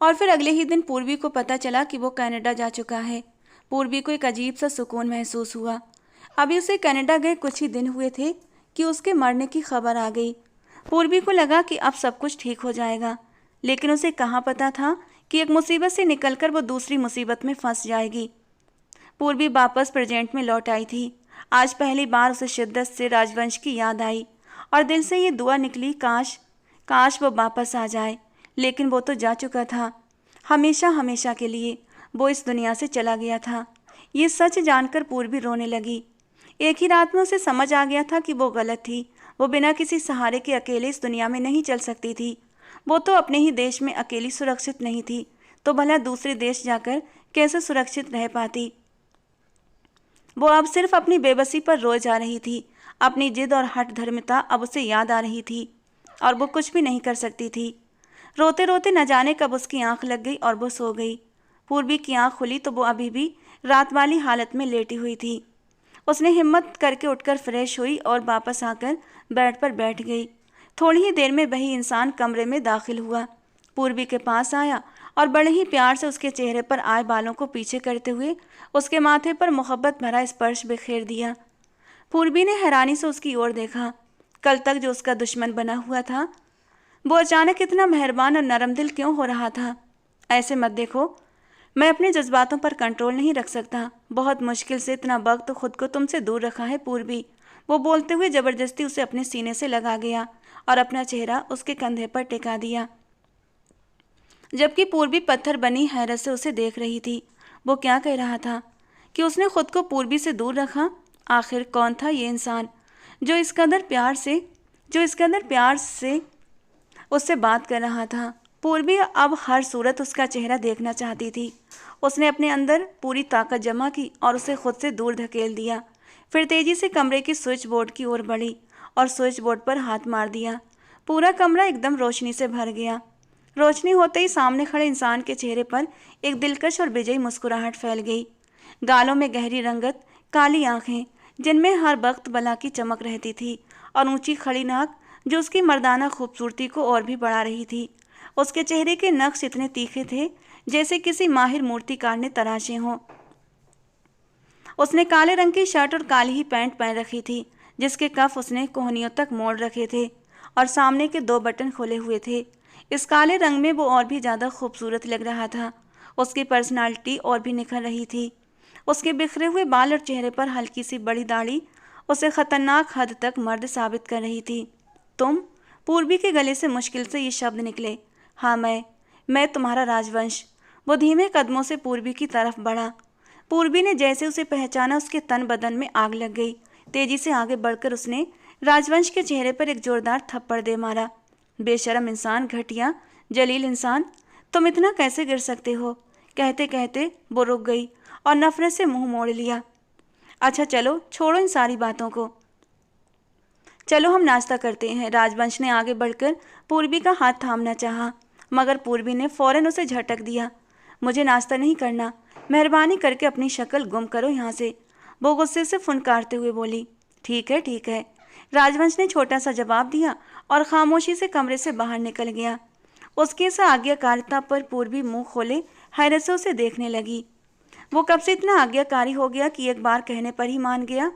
और फिर अगले ही दिन पूर्वी को पता चला कि वो कनाडा जा चुका है। पूर्वी को एक अजीब सा सुकून महसूस हुआ। अभी उसे कनाडा गए कुछ ही दिन हुए थे कि उसके मरने की खबर आ गई। पूर्वी को लगा कि अब सब कुछ ठीक हो जाएगा, लेकिन उसे कहाँ पता था कि एक मुसीबत से निकलकर वो दूसरी मुसीबत में फंस जाएगी। पूर्वी वापस प्रेजेंट में लौट आई थी। आज पहली बार उसे शिद्दत से राजवंश की याद आई और दिल से ये दुआ निकली, काश काश वो वापस आ जाए। लेकिन वो तो जा चुका था, हमेशा हमेशा के लिए वो इस दुनिया से चला गया था। ये सच जानकर पूर्वी रोने लगी। एक ही रात में उसे समझ आ गया था कि वो गलत थी। वो बिना किसी सहारे के अकेले इस दुनिया में नहीं चल सकती थी। वो तो अपने ही देश में अकेली सुरक्षित नहीं थी, तो भला दूसरे देश जाकर कैसे सुरक्षित रह पाती। वो अब सिर्फ अपनी बेबसी पर रोए जा रही थी। अपनी जिद और हठ धर्मिता अब उसे याद आ रही थी और वो कुछ भी नहीं कर सकती थी। रोते रोते न जाने कब उसकी आंख लग गई और वो सो गई। पूर्वी की आंख खुली तो वो अभी भी रात वाली हालत में लेटी हुई थी। उसने हिम्मत करके उठकर फ्रेश हुई और वापस आकर बेड पर बैठ गई। थोड़ी ही देर में वही इंसान कमरे में दाखिल हुआ, पूर्वी के पास आया और बड़े ही प्यार से उसके चेहरे पर आए बालों को पीछे करते हुए उसके माथे पर मोहब्बत भरा स्पर्श बिखेर दिया। पूर्वी ने हैरानी से उसकी ओर देखा। कल तक जो उसका दुश्मन बना हुआ था, वो अचानक इतना मेहरबान और नरम दिल क्यों हो रहा था? ऐसे मत देखो, मैं अपने जज्बातों पर कंट्रोल नहीं रख सकता। बहुत मुश्किल से इतना वक्त खुद को तुमसे दूर रखा है पूर्वी। वो बोलते हुए जबरदस्ती उसे अपने सीने से लगा गया और अपना चेहरा उसके कंधे पर टिका दिया, जबकि पूर्वी पत्थर बनी हैरत से उसे देख रही थी। वो क्या कह रहा था कि उसने खुद को पूर्वी से दूर रखा? आखिर कौन था ये इंसान जो इस कदर प्यार से उससे बात कर रहा था? पूर्वी अब हर सूरत उसका चेहरा देखना चाहती थी। उसने अपने अंदर पूरी ताकत जमा की और उसे खुद से दूर धकेल दिया। फिर तेजी से कमरे की स्विच बोर्ड की ओर बढ़ी और स्विच बोर्ड पर हाथ मार दिया। पूरा कमरा एकदम रोशनी से भर गया। रोशनी होते ही सामने खड़े इंसान के चेहरे पर एक दिलकश और विजयी मुस्कुराहट फैल गई। गालों में गहरी रंगत, काली आंखें जिनमें हर वक्त बला की चमक रहती थी, और ऊंची खड़ी नाक जो उसकी मर्दाना खूबसूरती को और भी बढ़ा रही थी। उसके चेहरे के नक्श इतने तीखे थे जैसे किसी माहिर मूर्तिकार ने तराशे हों। उसने काले रंग की शर्ट और काली ही पैंट पहन रखी थी, जिसके कफ उसने कोहनियों तक मोड़ रखे थे और सामने के 2 बटन खोले हुए थे। इस काले रंग में वो और भी ज़्यादा खूबसूरत लग रहा था। उसकी पर्सनालिटी और भी निखर रही थी। उसके बिखरे हुए बाल और चेहरे पर हल्की सी बड़ी दाढ़ी उसे खतरनाक हद तक मर्द साबित कर रही थी। तुम? पूर्वी के गले से मुश्किल से ये शब्द निकले। हाँ, मैं तुम्हारा राजवंश। वो धीमे कदमों से पूर्वी की तरफ बढ़ा। पूर्वी ने जैसे उसे पहचाना, उसके तन बदन में आग लग गई। तेजी से आगे बढ़कर उसने राजवंश के चेहरे पर एक जोरदार थप्पड़ दे मारा। बेशरम इंसान, घटिया, जलील इंसान, तुम इतना कैसे गिर सकते हो? कहते कहते वो रुक गई और नफरत से मुंह मोड़ लिया। अच्छा चलो, छोड़ो इन सारी बातों को, चलो हम नाश्ता करते हैं। राजवंश ने आगे बढ़कर पूर्वी का हाथ थामना चाहा, मगर पूर्वी ने फौरन उसे झटक दिया। मुझे नाश्ता नहीं करना, मेहरबानी करके अपनी शक्ल गुम करो यहाँ से, वो गुस्से से फुनकारते हुए बोली। ठीक है ठीक है, राजवंश ने छोटा सा जवाब दिया और खामोशी से कमरे से बाहर निकल गया। उसकी इस आज्ञाकारिता पर पूर्वी मुंह खोले हैरत से उसे देखने लगी। वो कब से इतना आज्ञाकारी हो गया कि एक बार कहने पर ही मान गया।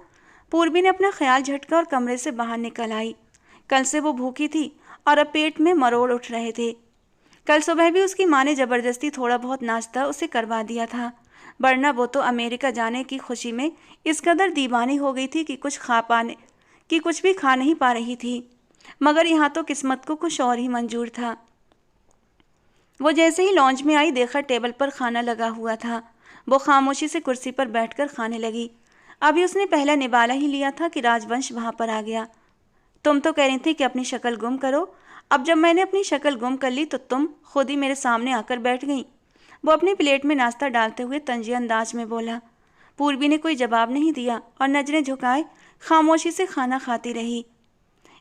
पूर्वी ने अपना ख्याल झटका और कमरे से बाहर निकल आई। कल से वो भूखी थी और अब पेट में मरोड़ उठ रहे थे। कल सुबह भी उसकी माँ ने जबरदस्ती थोड़ा बहुत नाश्ता उसे करवा दिया था, वरना वो तो अमेरिका जाने की खुशी में इस कदर दीवानी हो गई थी कि कुछ भी खा नहीं पा रही थी। मगर यहाँ तो किस्मत को कुछ और ही मंजूर था। वो जैसे ही लॉन्च में आई, देखा टेबल पर खाना लगा हुआ था। वो खामोशी से कुर्सी पर बैठकर खाने लगी। अभी उसने पहला निवाला ही लिया था कि राजवंश वहां पर आ गया। तुम तो कह रही थी कि अपनी शक्ल गुम करो, अब जब मैंने अपनी शक्ल गुम कर ली तो तुम खुद ही मेरे सामने आकर बैठ गई। वो अपनी प्लेट में नाश्ता डालते हुए तंजी अंदाज में बोला। पूर्वी ने कोई जवाब नहीं दिया और नजरें झुकाए खामोशी से खाना खाती रही।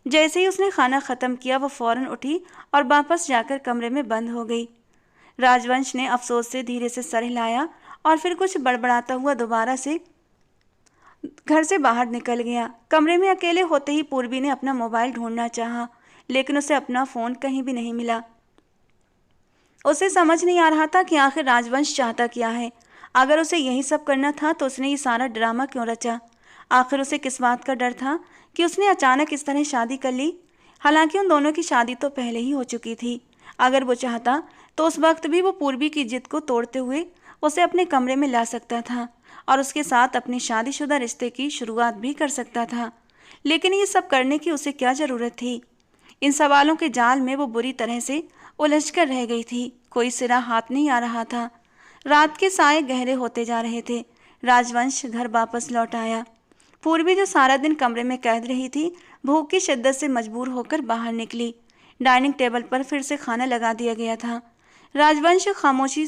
जैसे ही उसने खाना ख़त्म किया, वो फौरन उठी और वापस जाकर कमरे में बंद हो गई। राजवंश ने अफसोस से धीरे से सर हिलाया और फिर कुछ बड़बड़ाता हुआ दोबारा से घर से बाहर निकल गया। कमरे में अकेले होते ही पूर्वी ने अपना मोबाइल ढूंढना चाहा, लेकिन उसे अपना फ़ोन कहीं भी नहीं मिला। उसे समझ नहीं आ रहा था कि आखिर राजवंश चाहता क्या है। अगर उसे यही सब करना था तो उसने ये सारा ड्रामा क्यों रचा? आखिर उसे किस बात का डर था कि उसने अचानक इस तरह शादी कर ली? हालांकि उन दोनों की शादी तो पहले ही हो चुकी थी। अगर वो चाहता तो उस वक्त भी वो पूर्वी की जिद को तोड़ते हुए उसे अपने कमरे में ला सकता था और उसके साथ अपनी शादीशुदा रिश्ते की शुरुआत भी कर सकता था। लेकिन ये सब करने की उसे क्या ज़रूरत थी? इन सवालों के जाल में वो बुरी तरह से उलझ कर रह गई थी। कोई सिरा हाथ नहीं आ रहा था। रात के साए गहरे होते जा रहे थे। राजवंश घर वापस लौट आया। पूर्वी जो सारा दिन कमरे में कैद रही थी, भूख की शिद्दत से मजबूर होकर बाहर निकली। डाइनिंग टेबल पर फिर से खाना लगा दिया गया था। राजवंश खामोशी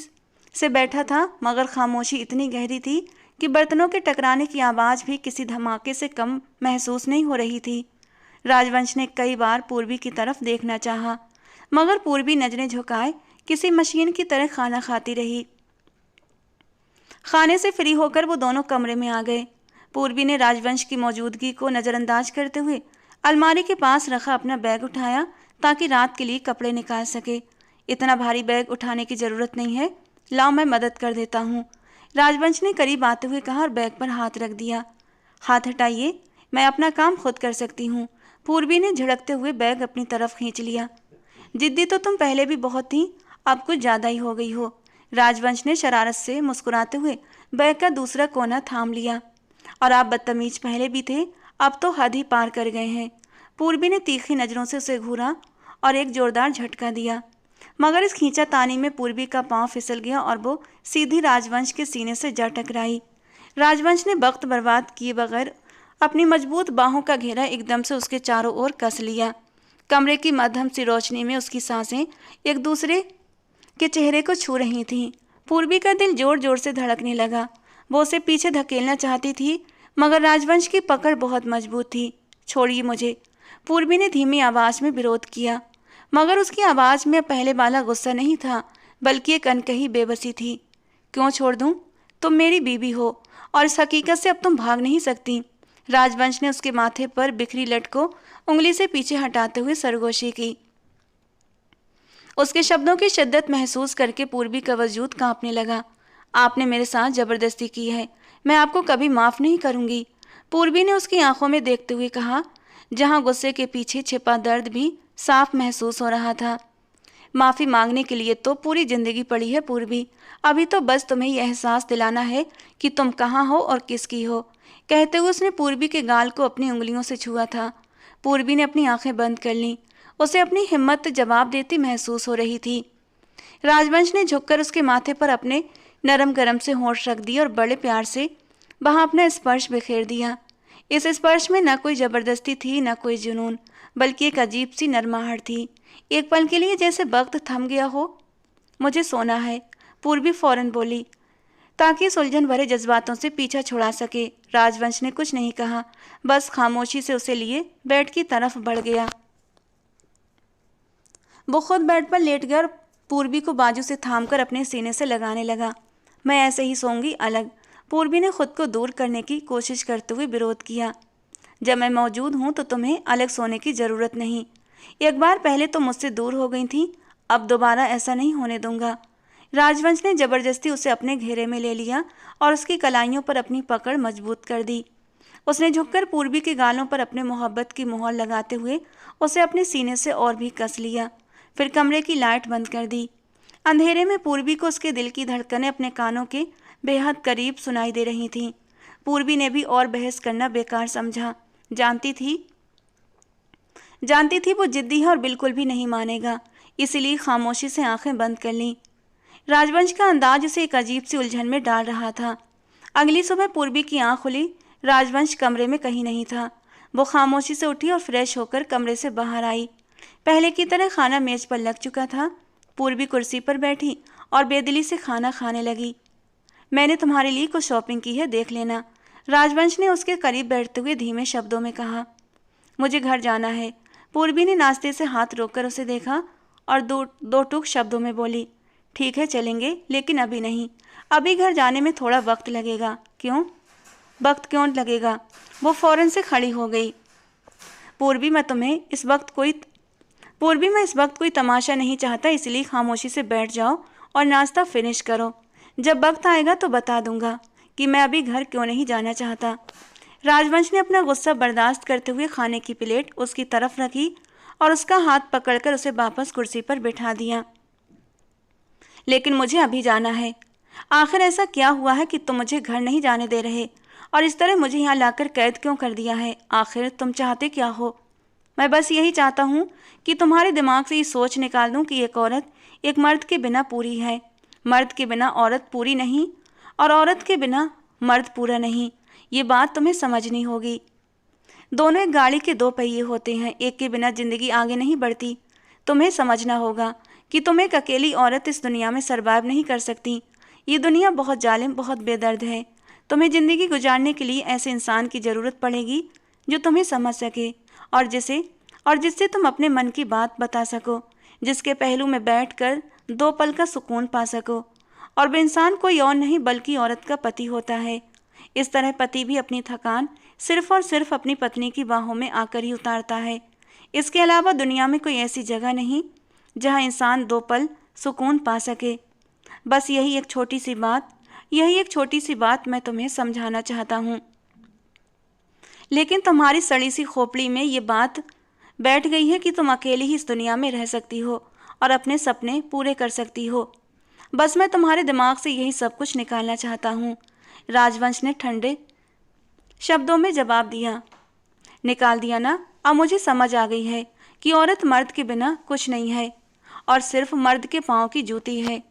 से बैठा था, मगर खामोशी इतनी गहरी थी कि बर्तनों के टकराने की आवाज़ भी किसी धमाके से कम महसूस नहीं हो रही थी। राजवंश ने कई बार पूर्वी की तरफ देखना चाहा, मगर पूर्वी नजरें झुकाए किसी मशीन की तरह खाना खाती रही। खाने से फ्री होकर वो दोनों कमरे में आ गए। पूर्वी ने राजवंश की मौजूदगी को नज़रअंदाज करते हुए अलमारी के पास रखा अपना बैग उठाया ताकि रात के लिए कपड़े निकाल सके। इतना भारी बैग उठाने की ज़रूरत नहीं है, लाओ मैं मदद कर देता हूँ, राजवंश ने करीब आते हुए कहा और बैग पर हाथ रख दिया। हाथ हटाइए, मैं अपना काम खुद कर सकती हूँ। पूर्वी ने झड़कते हुए बैग अपनी तरफ खींच लिया। जिद्दी तो तुम पहले भी बहुत थी, अब कुछ ज़्यादा ही हो गई हो। राजवंश ने शरारत से मुस्कुराते हुए बैग का दूसरा कोना थाम लिया। और आप बदतमीज पहले भी थे, अब तो हद ही पार कर गए हैं। पूर्वी ने तीखी नज़रों से उसे घूरा और एक जोरदार झटका दिया, मगर इस खींचातानी में पूर्वी का पांव फिसल गया और वो सीधी राजवंश के सीने से जा टकराई। राजवंश ने वक्त बर्बाद किए बगैर अपनी मजबूत बाहों का घेरा एकदम से उसके चारों ओर कस लिया। कमरे की मध्यम सी रोशनी में उसकी सांसें एक दूसरे के चेहरे को छू रही थीं। पूर्वी का दिल जोर जोर से धड़कने लगा। वो उसे पीछे धकेलना चाहती थी, मगर राजवंश की पकड़ बहुत मजबूत थी। छोड़िए मुझे, पूर्वी ने धीमी आवाज में विरोध किया, मगर उसकी आवाज में अब पहले वाला गुस्सा नहीं था, बल्कि एक अनकही बेबसी थी। क्यों छोड़ दूं? तुम मेरी बीवी हो और इस हकीकत से अब तुम भाग नहीं सकती। राजवंश ने उसके माथे पर बिखरी लट को उंगली से पीछे हटाते हुए सरगोशी की। उसके शब्दों की शिद्दत महसूस करके पूर्वी का वजूद कांपने लगा। आपने मेरे साथ जबरदस्ती की है, मैं आपको कभी माफ नहीं करूंगी, पूर्वी ने उसकी आंखों में देखते हुए कहा, जहां गुस्से के पीछे छिपा दर्द भी साफ महसूस हो रहा था। माफी मांगने के लिए तो पूरी जिंदगी पड़ी है पूर्वी, अभी तो बस तुम्हें यह एहसास दिलाना है कि तुम कहाँ हो और किसकी हो। कहते हुए उसने पूर्वी के गाल को अपनी उंगलियों से छुआ था। पूर्वी ने अपनी आंखें बंद कर लीं। उसे अपनी हिम्मत जवाब देती महसूस हो रही थी। राजवंश ने झुककर उसके माथे पर अपने नरम गरम से होंठ रख दिए और बड़े प्यार से वहां अपना स्पर्श बिखेर दिया। इस स्पर्श में न कोई जबरदस्ती थी, न कोई जुनून, बल्कि एक अजीब सी नरमाहट थी। एक पल के लिए जैसे वक्त थम गया हो। मुझे सोना है, पूर्वी फौरन बोली, ताकि सुलझन भरे जज्बातों से पीछा छुड़ा सके। राजवंश ने कुछ नहीं कहा, बस खामोशी से उसे लिए बेड की तरफ बढ़ गया। वो खुद बेड पर लेट गया और पूर्वी को बाजू से थामकर अपने सीने से लगाने लगा। मैं ऐसे ही सोऊंगी अलग। पूर्वी ने खुद को दूर करने की कोशिश करते हुए विरोध किया। जब मैं मौजूद हूं तो तुम्हें अलग सोने की जरूरत नहीं। एक बार पहले तो मुझसे दूर हो गई थी, अब दोबारा ऐसा नहीं होने दूंगा। राजवंश ने जबरदस्ती उसे अपने घेरे में ले लिया और उसकी कलाइयों पर अपनी पकड़ मजबूत कर दी। उसने झुककर पूर्वी के गालों पर अपने मोहब्बत की मोहर लगाते हुए उसे अपने सीने से और भी कस लिया। फिर कमरे की लाइट बंद कर दी। अंधेरे में पूर्वी को उसके दिल की धड़कनें अपने कानों के बेहद करीब सुनाई दे रही थीं। पूर्वी ने भी और बहस करना बेकार समझा। जानती थी वो जिद्दी है और बिल्कुल भी नहीं मानेगा, इसीलिए खामोशी से आंखें बंद कर लीं। राजवंश का अंदाज उसे एक अजीब सी उलझन में डाल रहा था। अगली सुबह पूर्वी की आंख खुली। राजवंश कमरे में कहीं नहीं था। वो खामोशी से उठी और फ्रेश होकर कमरे से बाहर आई। पहले की तरह खाना मेज पर लग चुका था। पूर्वी कुर्सी पर बैठी और बेदिली से खाना खाने लगी। मैंने तुम्हारे लिए कुछ शॉपिंग की है, देख लेना, राजवंश ने उसके करीब बैठते हुए धीमे शब्दों में कहा। मुझे घर जाना है। पूर्वी ने नाश्ते से हाथ रोककर उसे देखा और दो टूक शब्दों में बोली, ठीक है चलेंगे, लेकिन अभी नहीं, अभी घर जाने में थोड़ा वक्त लगेगा। क्यों? वक्त क्यों लगेगा? वो फौरन से खड़ी हो गई। पूर्वी मैं इस वक्त कोई तमाशा नहीं चाहता, इसलिए खामोशी से बैठ जाओ और नाश्ता फिनिश करो। जब वक्त आएगा तो बता दूंगा कि मैं अभी घर क्यों नहीं जाना चाहता। राजवंश ने अपना गुस्सा बर्दाश्त करते हुए खाने की प्लेट उसकी तरफ रखी और उसका हाथ पकड़कर उसे वापस कुर्सी पर बिठा दिया। लेकिन मुझे अभी जाना है। आखिर ऐसा क्या हुआ है कि तुम मुझे घर नहीं जाने दे रहे और इस तरह मुझे यहाँ लाकर कैद क्यों कर दिया है? आखिर तुम चाहते क्या हो? मैं बस यही चाहता हूँ कि तुम्हारे दिमाग से ये सोच निकाल दूँ कि एक औरत एक मर्द के बिना पूरी है, मर्द के बिना औरत पूरी नहीं और औरत के बिना मर्द पूरा नहीं। ये बात तुम्हें समझनी होगी। दोनों एक गाड़ी के दो पहिए होते हैं, एक के बिना जिंदगी आगे नहीं बढ़ती। तुम्हें समझना होगा कि तुम एक अकेली औरत इस दुनिया में सरवाइव नहीं कर सकती। ये दुनिया बहुत जालिम, बहुत बेदर्द है। तुम्हें जिंदगी गुजारने के लिए ऐसे इंसान की ज़रूरत पड़ेगी जो तुम्हें समझ सके और जिससे तुम अपने मन की बात बता सको, जिसके पहलू में बैठकर दो पल का सुकून पा सको। और वह इंसान कोई और नहीं बल्कि औरत का पति होता है। इस तरह पति भी अपनी थकान सिर्फ और सिर्फ अपनी पत्नी की बाहों में आकर ही उतारता है। इसके अलावा दुनिया में कोई ऐसी जगह नहीं जहां इंसान दो पल सुकून पा सके। बस यही एक छोटी सी बात मैं तुम्हें समझाना चाहता हूँ। लेकिन तुम्हारी सड़ी सी खोपड़ी में ये बात बैठ गई है कि तुम अकेली ही इस दुनिया में रह सकती हो और अपने सपने पूरे कर सकती हो। बस मैं तुम्हारे दिमाग से यही सब कुछ निकालना चाहता हूँ। राजवंश ने ठंडे शब्दों में जवाब दिया। निकाल दिया ना? अब मुझे समझ आ गई है कि औरत मर्द के बिना कुछ नहीं है और सिर्फ मर्द के पाँव की जूती है।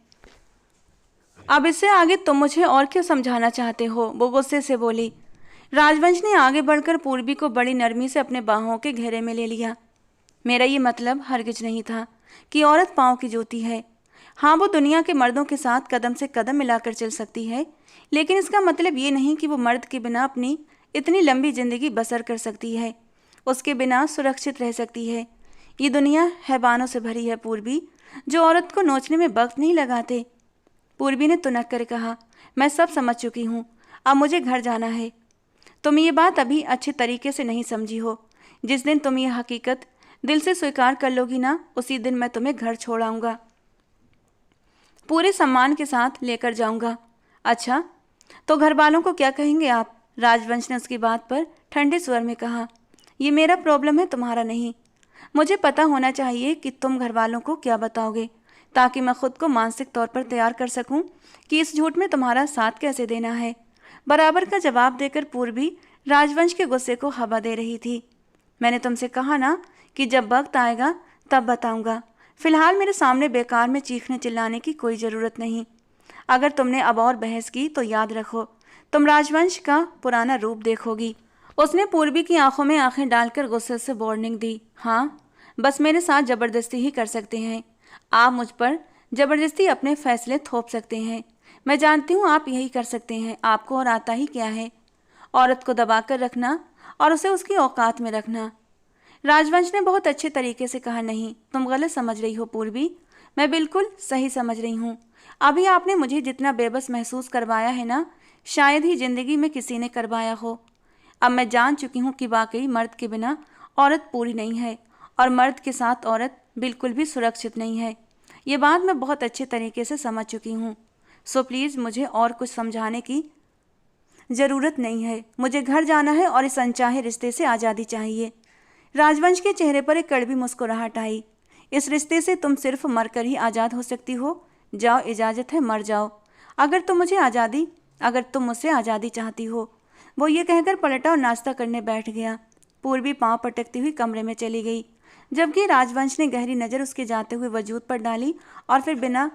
अब इससे आगे तुम मुझे और क्यों समझाना चाहते हो? वो गुस्से से बोली। राजवंश ने आगे बढ़कर पूर्वी को बड़ी नरमी से अपने बाहों के घेरे में ले लिया। मेरा ये मतलब हरगिज नहीं था कि औरत पाँव की जूती है। हाँ, वो दुनिया के मर्दों के साथ कदम से कदम मिलाकर चल सकती है, लेकिन इसका मतलब ये नहीं कि वो मर्द के बिना अपनी इतनी लंबी जिंदगी बसर कर सकती है। उसके बिना सुरक्षित रह सकती है। ये दुनिया हैवानों से भरी है पूर्वी, जो औरत को नोचने में वक्त नहीं लगाते। पूर्वी ने तुनक कर कहा, मैं सब समझ चुकी हूँ, अब मुझे घर जाना है। तुम ये बात अभी अच्छे तरीके से नहीं समझी हो। जिस दिन तुम ये हकीकत दिल से स्वीकार कर लोगी ना, उसी दिन मैं तुम्हें घर छोड़ आऊँगा, पूरे सम्मान के साथ लेकर जाऊँगा। अच्छा, तो घर वालों को क्या कहेंगे आप? राजवंश ने उसकी बात पर ठंडे स्वर में कहा, ये मेरा प्रॉब्लम है, तुम्हारा नहीं। मुझे पता होना चाहिए कि तुम घर वालों को क्या बताओगे, ताकि मैं खुद को मानसिक तौर पर तैयार कर सकूं कि इस झूठ में तुम्हारा साथ कैसे देना है। बराबर का जवाब देकर पूर्वी राजवंश के गुस्से को हवा दे रही थी। मैंने तुमसे कहा ना कि जब वक्त आएगा तब बताऊंगा। फिलहाल मेरे सामने बेकार में चीखने चिल्लाने की कोई ज़रूरत नहीं। अगर तुमने अब और बहस की तो याद रखो, तुम राजवंश का पुराना रूप देखोगी। उसने पूर्वी की आंखों में आंखें डालकर गुस्से से वार्निंग दी। हाँ, बस मेरे साथ ज़बरदस्ती ही कर सकते हैं। आप मुझ पर ज़बरदस्ती अपने फैसले थोप सकते हैं। मैं जानती हूँ आप यही कर सकते हैं। आपको और आता ही क्या है? औरत को दबाकर रखना और उसे उसकी औकात में रखना। राजवंश ने बहुत अच्छे तरीके से कहा, नहीं, तुम गलत समझ रही हो पूर्वी, मैं बिल्कुल सही समझ रही हूँ। अभी आपने मुझे जितना बेबस महसूस करवाया है ना, शायद ही जिंदगी में किसी ने करवाया हो। अब मैं जान चुकी हूँ कि वाकई मर्द के बिना औरत पूरी नहीं है, और मर्द के साथ औरत बिल्कुल भी सुरक्षित नहीं है। ये बात मैं बहुत अच्छे तरीके से समझ चुकी हूँ। सो प्लीज़ मुझे और कुछ समझाने की ज़रूरत नहीं है। मुझे घर जाना है और इस अनचाहे रिश्ते से आज़ादी चाहिए। राजवंश के चेहरे पर एक कड़वी मुस्कुराहट आई। इस रिश्ते से तुम सिर्फ मरकर ही आज़ाद हो सकती हो। जाओ, इजाज़त है, मर जाओ, अगर तुम मुझसे आज़ादी चाहती हो। वो ये कहकर पलटा और नाश्ता करने बैठ गया। पूर्वी पांव पटकती हुई कमरे में चली गई, जबकि राजवंश ने गहरी नज़र उसके जाते हुए वजूद पर डाली और फिर बिना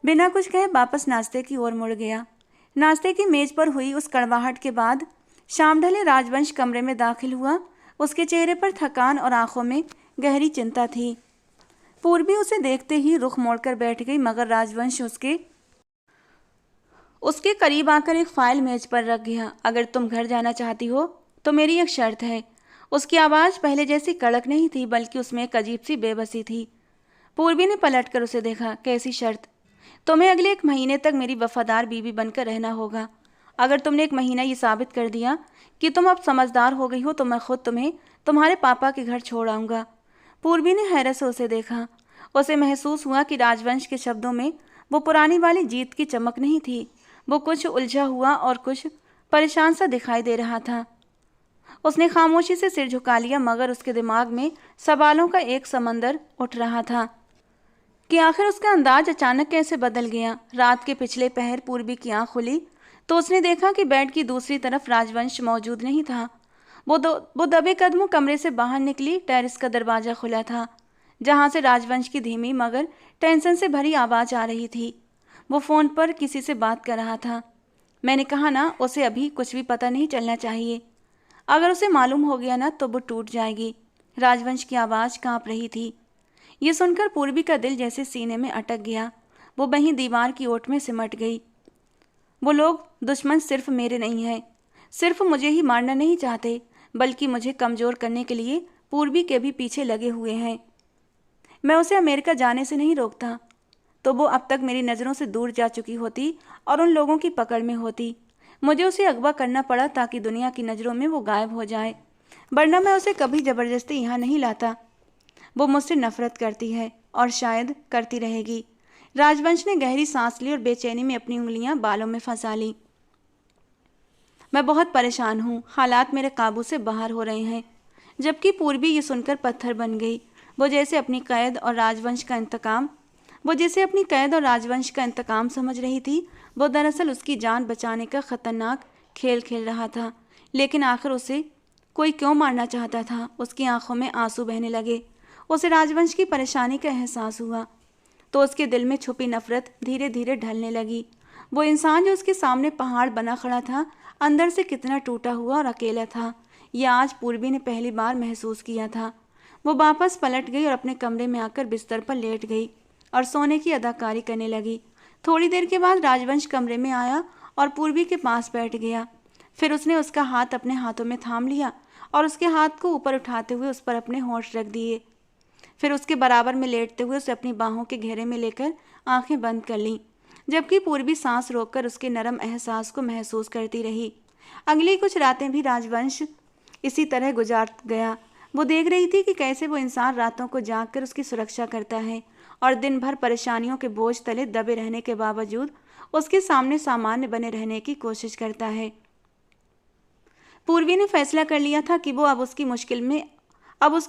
बिना कुछ कहे वापस नाश्ते की ओर मुड़ गया। नाश्ते की मेज पर हुई उस कड़वाहट के बाद शाम ढले राजवंश कमरे में दाखिल हुआ। उसके चेहरे पर थकान और आंखों में गहरी चिंता थी। पूर्वी उसे देखते ही रुख मोड़कर बैठ गई, मगर राजवंश उसके करीब आकर एक फाइल मेज पर रख गया। अगर तुम घर जाना चाहती हो तो मेरी एक शर्त है। उसकी आवाज़ पहले जैसी कड़क नहीं थी, बल्कि उसमें एक अजीब सी बेबसी थी। पूर्वी ने पलटकर उसे देखा। कैसी शर्त? तुम्हें अगले 1 महीने तक मेरी वफादार बीवी बनकर रहना होगा। अगर तुमने 1 महीना ये साबित कर दिया कि तुम अब समझदार हो गई हो, तो मैं खुद तुम्हें तुम्हारे पापा के घर छोड़ आऊँगा। पूर्वी ने हैरत से उसे देखा। उसे महसूस हुआ कि राजवंश के शब्दों में वो पुरानी वाली जीत की चमक नहीं थी। वो कुछ उलझा हुआ और कुछ परेशान सा दिखाई दे रहा था। उसने खामोशी से सिर झुका लिया, मगर उसके दिमाग में सवालों का एक समंदर उठ रहा था कि आखिर उसका अंदाज अचानक कैसे बदल गया। रात के पिछले पहर पूर्वी की आंख खुली तो उसने देखा कि बेड की दूसरी तरफ राजवंश मौजूद नहीं था। वो दबे कदमों कमरे से बाहर निकली। टेरेस का दरवाज़ा खुला था, जहाँ से राजवंश की धीमी मगर टेंशन से भरी आवाज़ आ रही थी। वो फ़ोन पर किसी से बात कर रहा था। मैंने कहा ना, उसे अभी कुछ भी पता नहीं चलना चाहिए। अगर उसे मालूम हो गया ना तो वो टूट जाएगी। राजवंश की आवाज़ काँप रही थी। ये सुनकर पूर्वी का दिल जैसे सीने में अटक गया। वो वहीं दीवार की ओट में सिमट गई। वो लोग दुश्मन सिर्फ मेरे नहीं हैं, सिर्फ मुझे ही मारना नहीं चाहते, बल्कि मुझे कमज़ोर करने के लिए पूर्वी के भी पीछे लगे हुए हैं। मैं उसे अमेरिका जाने से नहीं रोकता तो वो अब तक मेरी नज़रों से दूर जा चुकी होती और उन लोगों की पकड़ में होती। मुझे उसे अगवा करना पड़ा ताकि दुनिया की नज़रों में वो गायब हो जाए, वरना मैं उसे कभी ज़बरदस्ती यहाँ नहीं लाता। वो मुझसे नफरत करती है और शायद करती रहेगी। राजवंश ने गहरी सांस ली और बेचैनी में अपनी उंगलियां बालों में फंसा ली। मैं बहुत परेशान हूँ, हालात मेरे काबू से बाहर हो रहे हैं। जबकि पूर्वी ये सुनकर पत्थर बन गई। वो जैसे अपनी कैद और राजवंश का इंतकाम समझ रही थी। वो दरअसल उसकी जान बचाने का खतरनाक खेल खेल रहा था। लेकिन आखिर उसे कोई क्यों मारना चाहता था? उसकी आंखों में आंसू बहने लगे। उसे राजवंश की परेशानी का एहसास हुआ तो उसके दिल में छुपी नफरत धीरे धीरे ढलने लगी। वो इंसान जो उसके सामने पहाड़ बना खड़ा था, अंदर से कितना टूटा हुआ और अकेला था, यह आज पूर्वी ने पहली बार महसूस किया था। वो वापस पलट गई और अपने कमरे में आकर बिस्तर पर लेट गई और सोने की अदाकारी करने लगी। थोड़ी देर के बाद राजवंश कमरे में आया और पूर्वी के पास बैठ गया। फिर उसने उसका हाथ अपने हाथों में थाम लिया और उसके हाथ को ऊपर उठाते हुए उस पर अपने होंठ रख दिए। फिर उसके बराबर में लेटते हुए उसे अपनी बाहों के घेरे में लेकर आंखें बंद कर लीं, जबकि पूर्वी सांस रोककर उसके नरम एहसास को महसूस करती रही। अगली कुछ रातें भी राजवंश इसी तरह गुजार गया। वो देख रही थी कि कैसे वो इंसान रातों को जाग कर उसकी सुरक्षा करता है और दिन भर परेशानियों के बोझ तले दबे रहने के बावजूद उसके सामने सामान्य बने रहने की कोशिश करता है। पूर्वी ने फैसला कर लिया था कि वो अब उसकी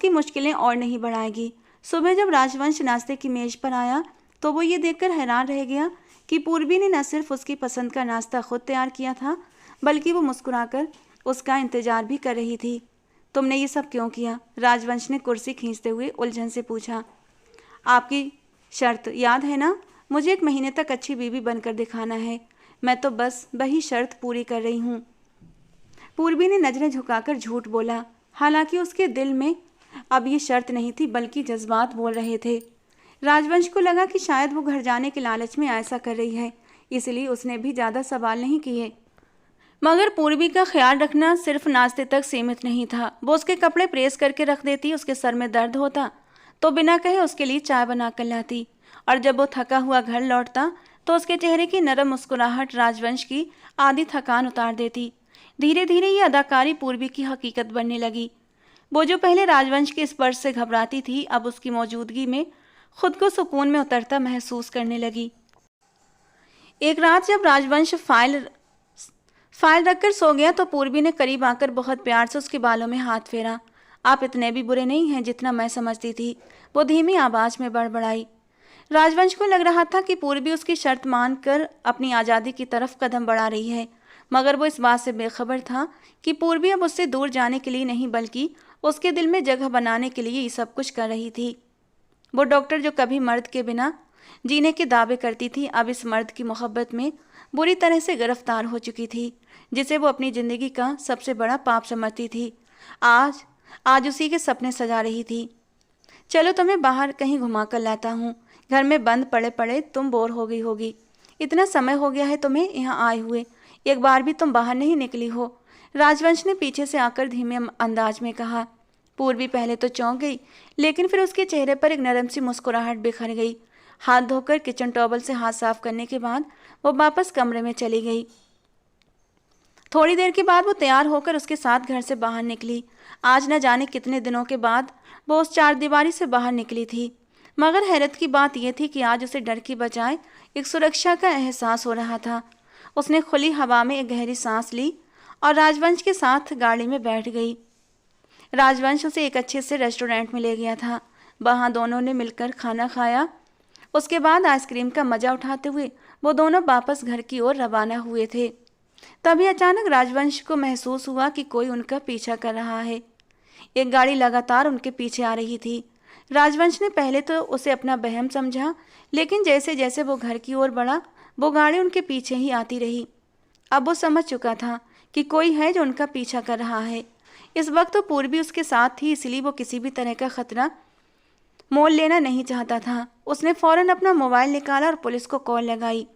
मुश्किलें और नहीं बढ़ाएगी। सुबह जब राजवंश नाश्ते की मेज पर आया तो वो ये देखकर हैरान रह गया कि पूर्वी ने न सिर्फ उसकी पसंद का नाश्ता खुद तैयार किया था, बल्कि वो मुस्कुराकर उसका इंतजार भी कर रही थी। तुमने ये सब क्यों किया? राजवंश ने कुर्सी खींचते हुए उलझन से पूछा। आपकी शर्त याद है ना? मुझे 1 महीने तक अच्छी बीवी बनकर दिखाना है। मैं तो बस वही शर्त पूरी कर रही हूँ। पूर्वी ने नजरें झुकाकर झूठ बोला। हालांकि उसके दिल में अब ये शर्त नहीं थी, बल्कि जज्बात बोल रहे थे। राजवंश को लगा कि शायद वो घर जाने के लालच में ऐसा कर रही है, इसलिए उसने भी ज़्यादा सवाल नहीं किए। मगर पूर्वी का ख्याल रखना सिर्फ नाश्ते तक सीमित नहीं था। वो उसके कपड़े प्रेस करके रख देती, उसके सर में दर्द होता तो बिना कहे उसके लिए चाय बना कर लाती, और जब वो थका हुआ घर लौटता तो उसके चेहरे की नरम मुस्कुराहट राजवंश की आधी थकान उतार देती। धीरे धीरे ये अदाकारी पूर्वी की हकीकत बनने लगी। वो जो पहले राजवंश के स्पर्श से घबराती थी, अब उसकी मौजूदगी में खुद को सुकून में उतरता महसूस करने लगी। एक रात जब राजवंश फाइल रखकर सो गया तो पूर्वी ने करीब आकर बहुत प्यार से उसके बालों में हाथ फेरा। आप इतने भी बुरे नहीं हैं जितना मैं समझती थी, वो धीमी आवाज में बड़बड़ाई। राजवंश को लग रहा था कि पूर्वी उसकी शर्त मानकर अपनी आज़ादी की तरफ कदम बढ़ा रही है, मगर वो इस बात से बेखबर था कि पूर्वी अब उससे दूर जाने के लिए नहीं, बल्कि उसके दिल में जगह बनाने के लिए ये सब कुछ कर रही थी। वो डॉक्टर जो कभी मर्द के बिना जीने के दावे करती थी, अब इस मर्द की मोहब्बत में बुरी तरह से गिरफ्तार हो चुकी थी, जिसे वो अपनी जिंदगी का सबसे बड़ा पाप समझती थी। आज उसी के सपने सजा रही थी। चलो तुम्हें बाहर कहीं घुमा कर लाता हूँ। घर में बंद पड़े पड़े तुम बोर हो गई होगी। इतना समय हो गया है तुम्हें यहाँ आए हुए, एक बार भी तुम बाहर नहीं निकली हो। राजवंश ने पीछे से आकर धीमे अंदाज में कहा। पूर्वी पहले तो चौंक गई, लेकिन फिर उसके चेहरे पर एक नरम सी मुस्कुराहट बिखर गई। हाथ धोकर किचन टॉवल से हाथ साफ करने के बाद वो वापस कमरे में चली गई। थोड़ी देर के बाद वो तैयार होकर उसके साथ घर से बाहर निकली। आज न जाने कितने दिनों के बाद वो उस चारदीवारी से बाहर निकली थी, मगर हैरत की बात यह थी कि आज उसे डर की बजाय एक सुरक्षा का एहसास हो रहा था। उसने खुली हवा में एक गहरी सांस ली और राजवंश के साथ गाड़ी में बैठ गई। राजवंश उसे एक अच्छे से रेस्टोरेंट में ले गया था। वहाँ दोनों ने मिलकर खाना खाया। उसके बाद आइसक्रीम का मजा उठाते हुए वो दोनों वापस घर की ओर रवाना हुए थे। तभी अचानक राजवंश को महसूस हुआ कि कोई उनका पीछा कर रहा है। एक गाड़ी लगातार उनके पीछे आ रही थी। राजवंश ने पहले तो उसे अपना वहम समझा, लेकिन जैसे जैसे वो घर की ओर बढ़ा वो गाड़ी उनके पीछे ही आती रही। अब वो समझ चुका था कि कोई है जो उनका पीछा कर रहा है। इस वक्त तो पूर्वी उसके साथ थी, इसलिए वो किसी भी तरह का खतरा मोल लेना नहीं चाहता था। उसने फौरन अपना मोबाइल निकाला और पुलिस को कॉल लगाई,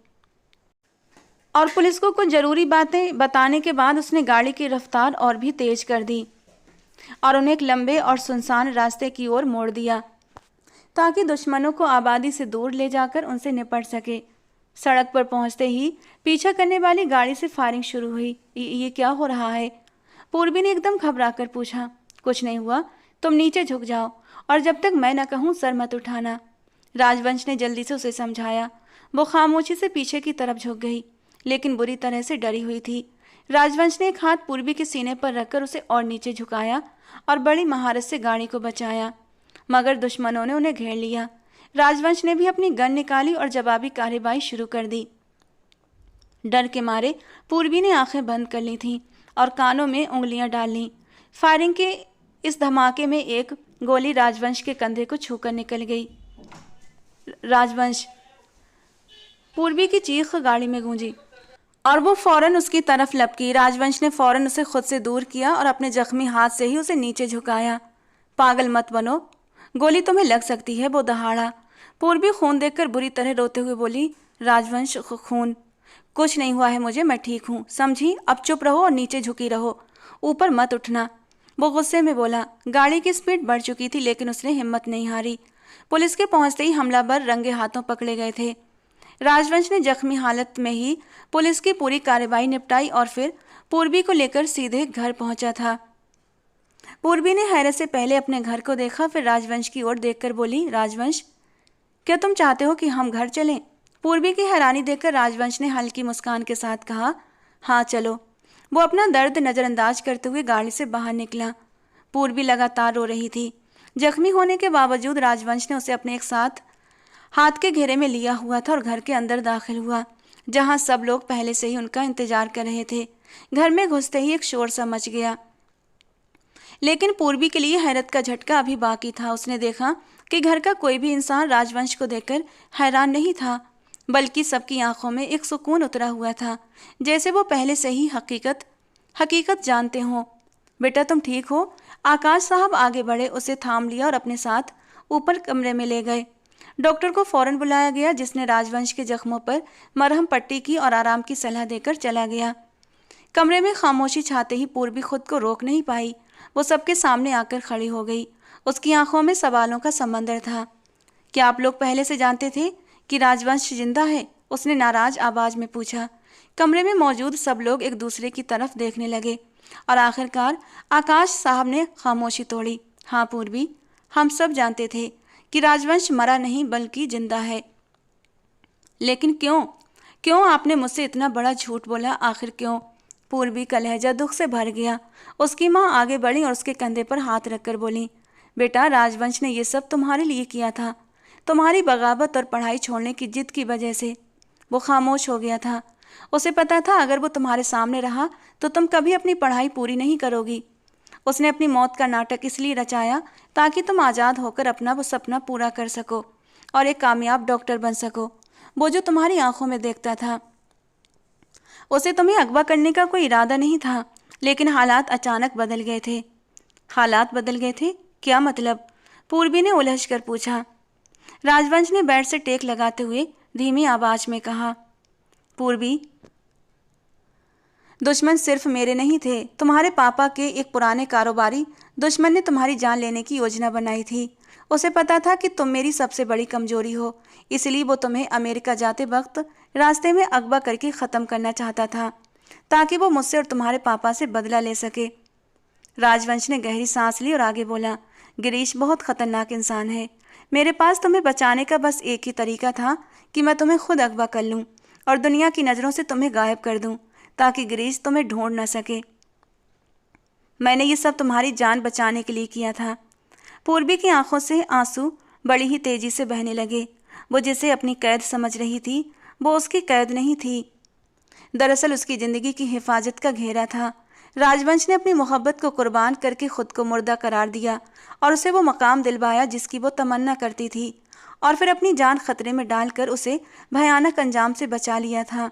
और पुलिस को कुछ ज़रूरी बातें बताने के बाद उसने गाड़ी की रफ्तार और भी तेज कर दी और उन्हें एक लंबे और सुनसान रास्ते की ओर मोड़ दिया, ताकि दुश्मनों को आबादी से दूर ले जाकर उनसे निपट सके। सड़क पर पहुंचते ही पीछा करने वाली गाड़ी से फायरिंग शुरू हुई। ये क्या हो रहा है? पूर्वी ने एकदम घबराकर पूछा। कुछ नहीं हुआ, तुम नीचे झुक जाओ और जब तक मैं न कहूँ सर मत उठाना। राजवंश ने जल्दी से उसे समझाया। वो खामोशी से पीछे की तरफ झुक गई, लेकिन बुरी तरह से डरी हुई थी। राजवंश ने एक हाथ पूर्वी के सीने पर रखकर उसे और नीचे झुकाया और बड़ी महारत से गाड़ी को बचाया, मगर दुश्मनों ने उन्हें घेर लिया। राजवंश ने भी अपनी गन निकाली और जवाबी कार्रवाई शुरू कर दी। डर के मारे पूर्वी ने आंखें बंद कर ली थीं और कानों में उंगलियां डाल लीं। फायरिंग के इस धमाके में एक गोली राजवंश के कंधे को छूकर निकल गई। राजवंश! पूर्वी की चीख गाड़ी में गूंजी और वो फौरन उसकी तरफ लपकी। राजवंश ने फौरन उसे खुद से दूर किया और अपने जख्मी हाथ से ही उसे नीचे झुकाया। पागल मत बनो, गोली तुम्हें लग सकती है, वो दहाड़ा। पूर्वी खून देखकर बुरी तरह रोते हुए बोली। राजवंश, खून? कुछ नहीं हुआ है मुझे, मैं ठीक हूँ, समझी? अब चुप रहो और नीचे झुकी रहो, ऊपर मत उठना। वो गुस्से में बोला। गाड़ी की स्पीड बढ़ चुकी थी लेकिन उसने हिम्मत नहीं हारी। पुलिस के पहुंचते ही हमलावर रंगे हाथों पकड़े गए थे। राजवंश ने जख्मी हालत में ही पुलिस की पूरी कार्रवाई निपटाई और फिर पूर्वी को लेकर सीधे घर पहुंचा था। पूर्वी ने हैरत से पहले अपने घर को देखा, फिर राजवंश की ओर देखकर बोली, राजवंश, क्या तुम चाहते हो कि हम घर चलें? पूर्वी की हैरानी देखकर राजवंश ने हल्की मुस्कान के साथ कहा, हाँ चलो। वो अपना दर्द नज़रअंदाज करते हुए गाड़ी से बाहर निकला। पूर्वी लगातार रो रही थी। जख्मी होने के बावजूद राजवंश ने उसे अपने एक साथ हाथ के घेरे में लिया हुआ था और घर के अंदर दाखिल हुआ, जहां सब लोग पहले से ही उनका इंतजार कर रहे थे। घर में घुसते ही एक शोर सा मच गया, लेकिन पूर्वी के लिए हैरत का झटका अभी बाकी था। उसने देखा कि घर का कोई भी इंसान राजवंश को देखकर हैरान नहीं था, बल्कि सबकी आंखों में एक सुकून उतरा हुआ था, जैसे वो पहले से ही हकीकत जानते हों। बेटा तुम ठीक हो? आकाश साहब आगे बढ़े, उसे थाम लिया और अपने साथ ऊपर कमरे में ले गए। डॉक्टर को फौरन बुलाया गया, जिसने राजवंश के जख्मों पर मरहम पट्टी की और आराम की सलाह देकर चला गया। कमरे में खामोशी छाते ही पूर्वी खुद को रोक नहीं पाई। वो सबके सामने आकर खड़ी हो गई। उसकी आंखों में सवालों का समंदर था। क्या आप लोग पहले से जानते थे कि राजवंश जिंदा है? उसने नाराज आवाज में पूछा। कमरे में मौजूद सब लोग एक दूसरे की तरफ देखने लगे और आखिरकार आकाश साहब ने खामोशी तोड़ी। हाँ पूर्वी, हम सब जानते थे कि राजवंश मरा नहीं बल्कि जिंदा है। लेकिन क्यों आपने मुझसे इतना बड़ा झूठ बोला? आखिर क्यों? पूर्वी का लहजा दुख से भर गया। उसकी माँ आगे बढ़ी और उसके कंधे पर हाथ रखकर बोली, बेटा राजवंश ने ये सब तुम्हारे लिए किया था, तुम्हारी बगावत और पढ़ाई छोड़ने की जिद की वजह से। वो खामोश हो गया था। उसे पता था अगर वो तुम्हारे सामने रहा तो तुम कभी अपनी पढ़ाई पूरी नहीं करोगी। उसने अपनी मौत का नाटक इसलिए रचाया ताकि तुम आज़ाद होकर अपना वो सपना पूरा कर सको और एक कामयाब डॉक्टर बन सको, वो जो तुम्हारी आंखों में देखता था। उसे तुम्हें अगवा करने का कोई इरादा नहीं था, लेकिन हालात अचानक बदल गए थे। हालात बदल गए थे? क्या मतलब? पूर्वी ने उलझ कर पूछा। राजवंश ने बेड से टेक लगाते हुए धीमी आवाज में कहा, पूर्वी, दुश्मन सिर्फ मेरे नहीं थे, तुम्हारे पापा के एक पुराने कारोबारी दुश्मन ने तुम्हारी जान लेने की योजना बनाई थी। उसे पता था कि तुम मेरी सबसे बड़ी कमजोरी हो, इसलिए वो तुम्हें अमेरिका जाते वक्त रास्ते में अगवा करके ख़त्म करना चाहता था ताकि वो मुझसे और तुम्हारे पापा से बदला ले सके। राजवंश ने गहरी सांस ली और आगे बोला, गिरीश बहुत ख़तरनाक इंसान है। मेरे पास तुम्हें बचाने का बस एक ही तरीका था कि मैं तुम्हें खुद अगवा कर लूँ और दुनिया की नज़रों से तुम्हें गायब कर दूँ ताकि गिरीश तुम्हें ढूंढ न सके। मैंने ये सब तुम्हारी जान बचाने के लिए किया था। पूर्वी की आंखों से आंसू बड़ी ही तेजी से बहने लगे। वो जिसे अपनी कैद समझ रही थी वो उसकी कैद नहीं थी, दरअसल उसकी ज़िंदगी की हिफाजत का घेरा था। राजवंश ने अपनी मोहब्बत को कुर्बान करके खुद को मुर्दा करार दिया और उसे वो मकाम दिलवाया जिसकी वो तमन्ना करती थी, और फिर अपनी जान खतरे में डालकर उसे भयानक अंजाम से बचा लिया था।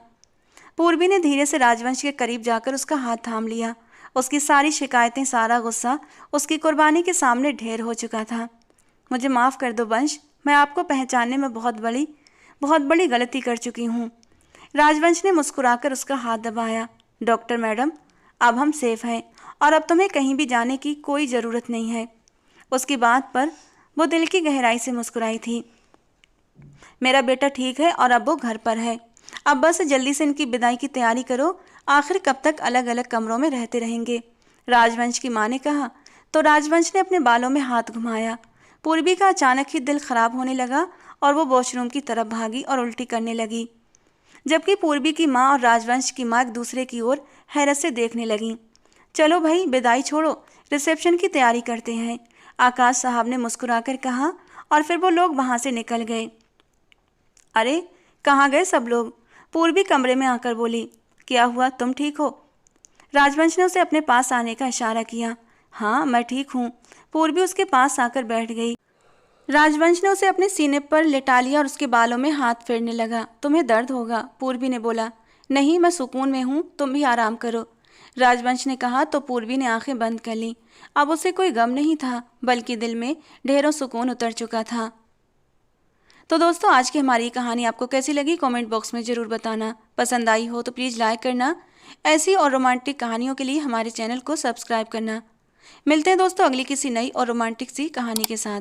पूर्वी ने धीरे से राजवंश के करीब जाकर उसका हाथ थाम लिया। उसकी सारी शिकायतें, सारा गुस्सा उसकी कुर्बानी के सामने ढेर हो चुका था। मुझे माफ़ कर दो वंश, मैं आपको पहचानने में बहुत बड़ी गलती कर चुकी हूँ। राजवंश ने मुस्कुराकर उसका हाथ दबाया। डॉक्टर मैडम, अब हम सेफ हैं और अब तुम्हें कहीं भी जाने की कोई ज़रूरत नहीं है। उसकी बात पर वो दिल की गहराई से मुस्कुराई थी। मेरा बेटा ठीक है और अब वो घर पर है। अब बस जल्दी से इनकी विदाई की तैयारी करो, आखिर कब तक अलग अलग कमरों में रहते रहेंगे? राजवंश की माँ ने कहा। तो राजवंश ने अपने बालों में हाथ घुमाया। पूर्वी का अचानक ही दिल खराब होने लगा और वो वॉशरूम की तरफ भागी और उल्टी करने लगी, जबकि पूर्वी की माँ और राजवंश की माँ एक दूसरे की ओर हैरत से देखने लगीं। चलो भाई, विदाई छोड़ो, रिसेप्शन की तैयारी करते हैं, आकाश साहब ने मुस्कुराकर कहा, और फिर वो लोग वहाँ से निकल गए। अरे कहाँ गए सब लोग? पूर्वी कमरे में आकर बोली। क्या हुआ, तुम ठीक हो? राजवंश ने उसे अपने पास आने का इशारा किया। हाँ मैं ठीक हूँ। पूर्वी उसके पास आकर बैठ गई। राजवंश ने उसे अपने सीने पर लिटा लिया और उसके बालों में हाथ फेरने लगा। तुम्हें दर्द होगा, पूर्वी ने बोला। नहीं, मैं सुकून में हूँ, तुम भी आराम करो, राजवंश ने कहा। तो पूर्वी ने आंखें बंद कर लीं। अब उसे कोई गम नहीं था, बल्कि दिल में ढेरों सुकून उतर चुका था। तो दोस्तों, आज की हमारी कहानी आपको कैसी लगी कमेंट बॉक्स में ज़रूर बताना। पसंद आई हो तो प्लीज़ लाइक करना। ऐसी और रोमांटिक कहानियों के लिए हमारे चैनल को सब्सक्राइब करना। मिलते हैं दोस्तों अगली किसी नई और रोमांटिक सी कहानी के साथ।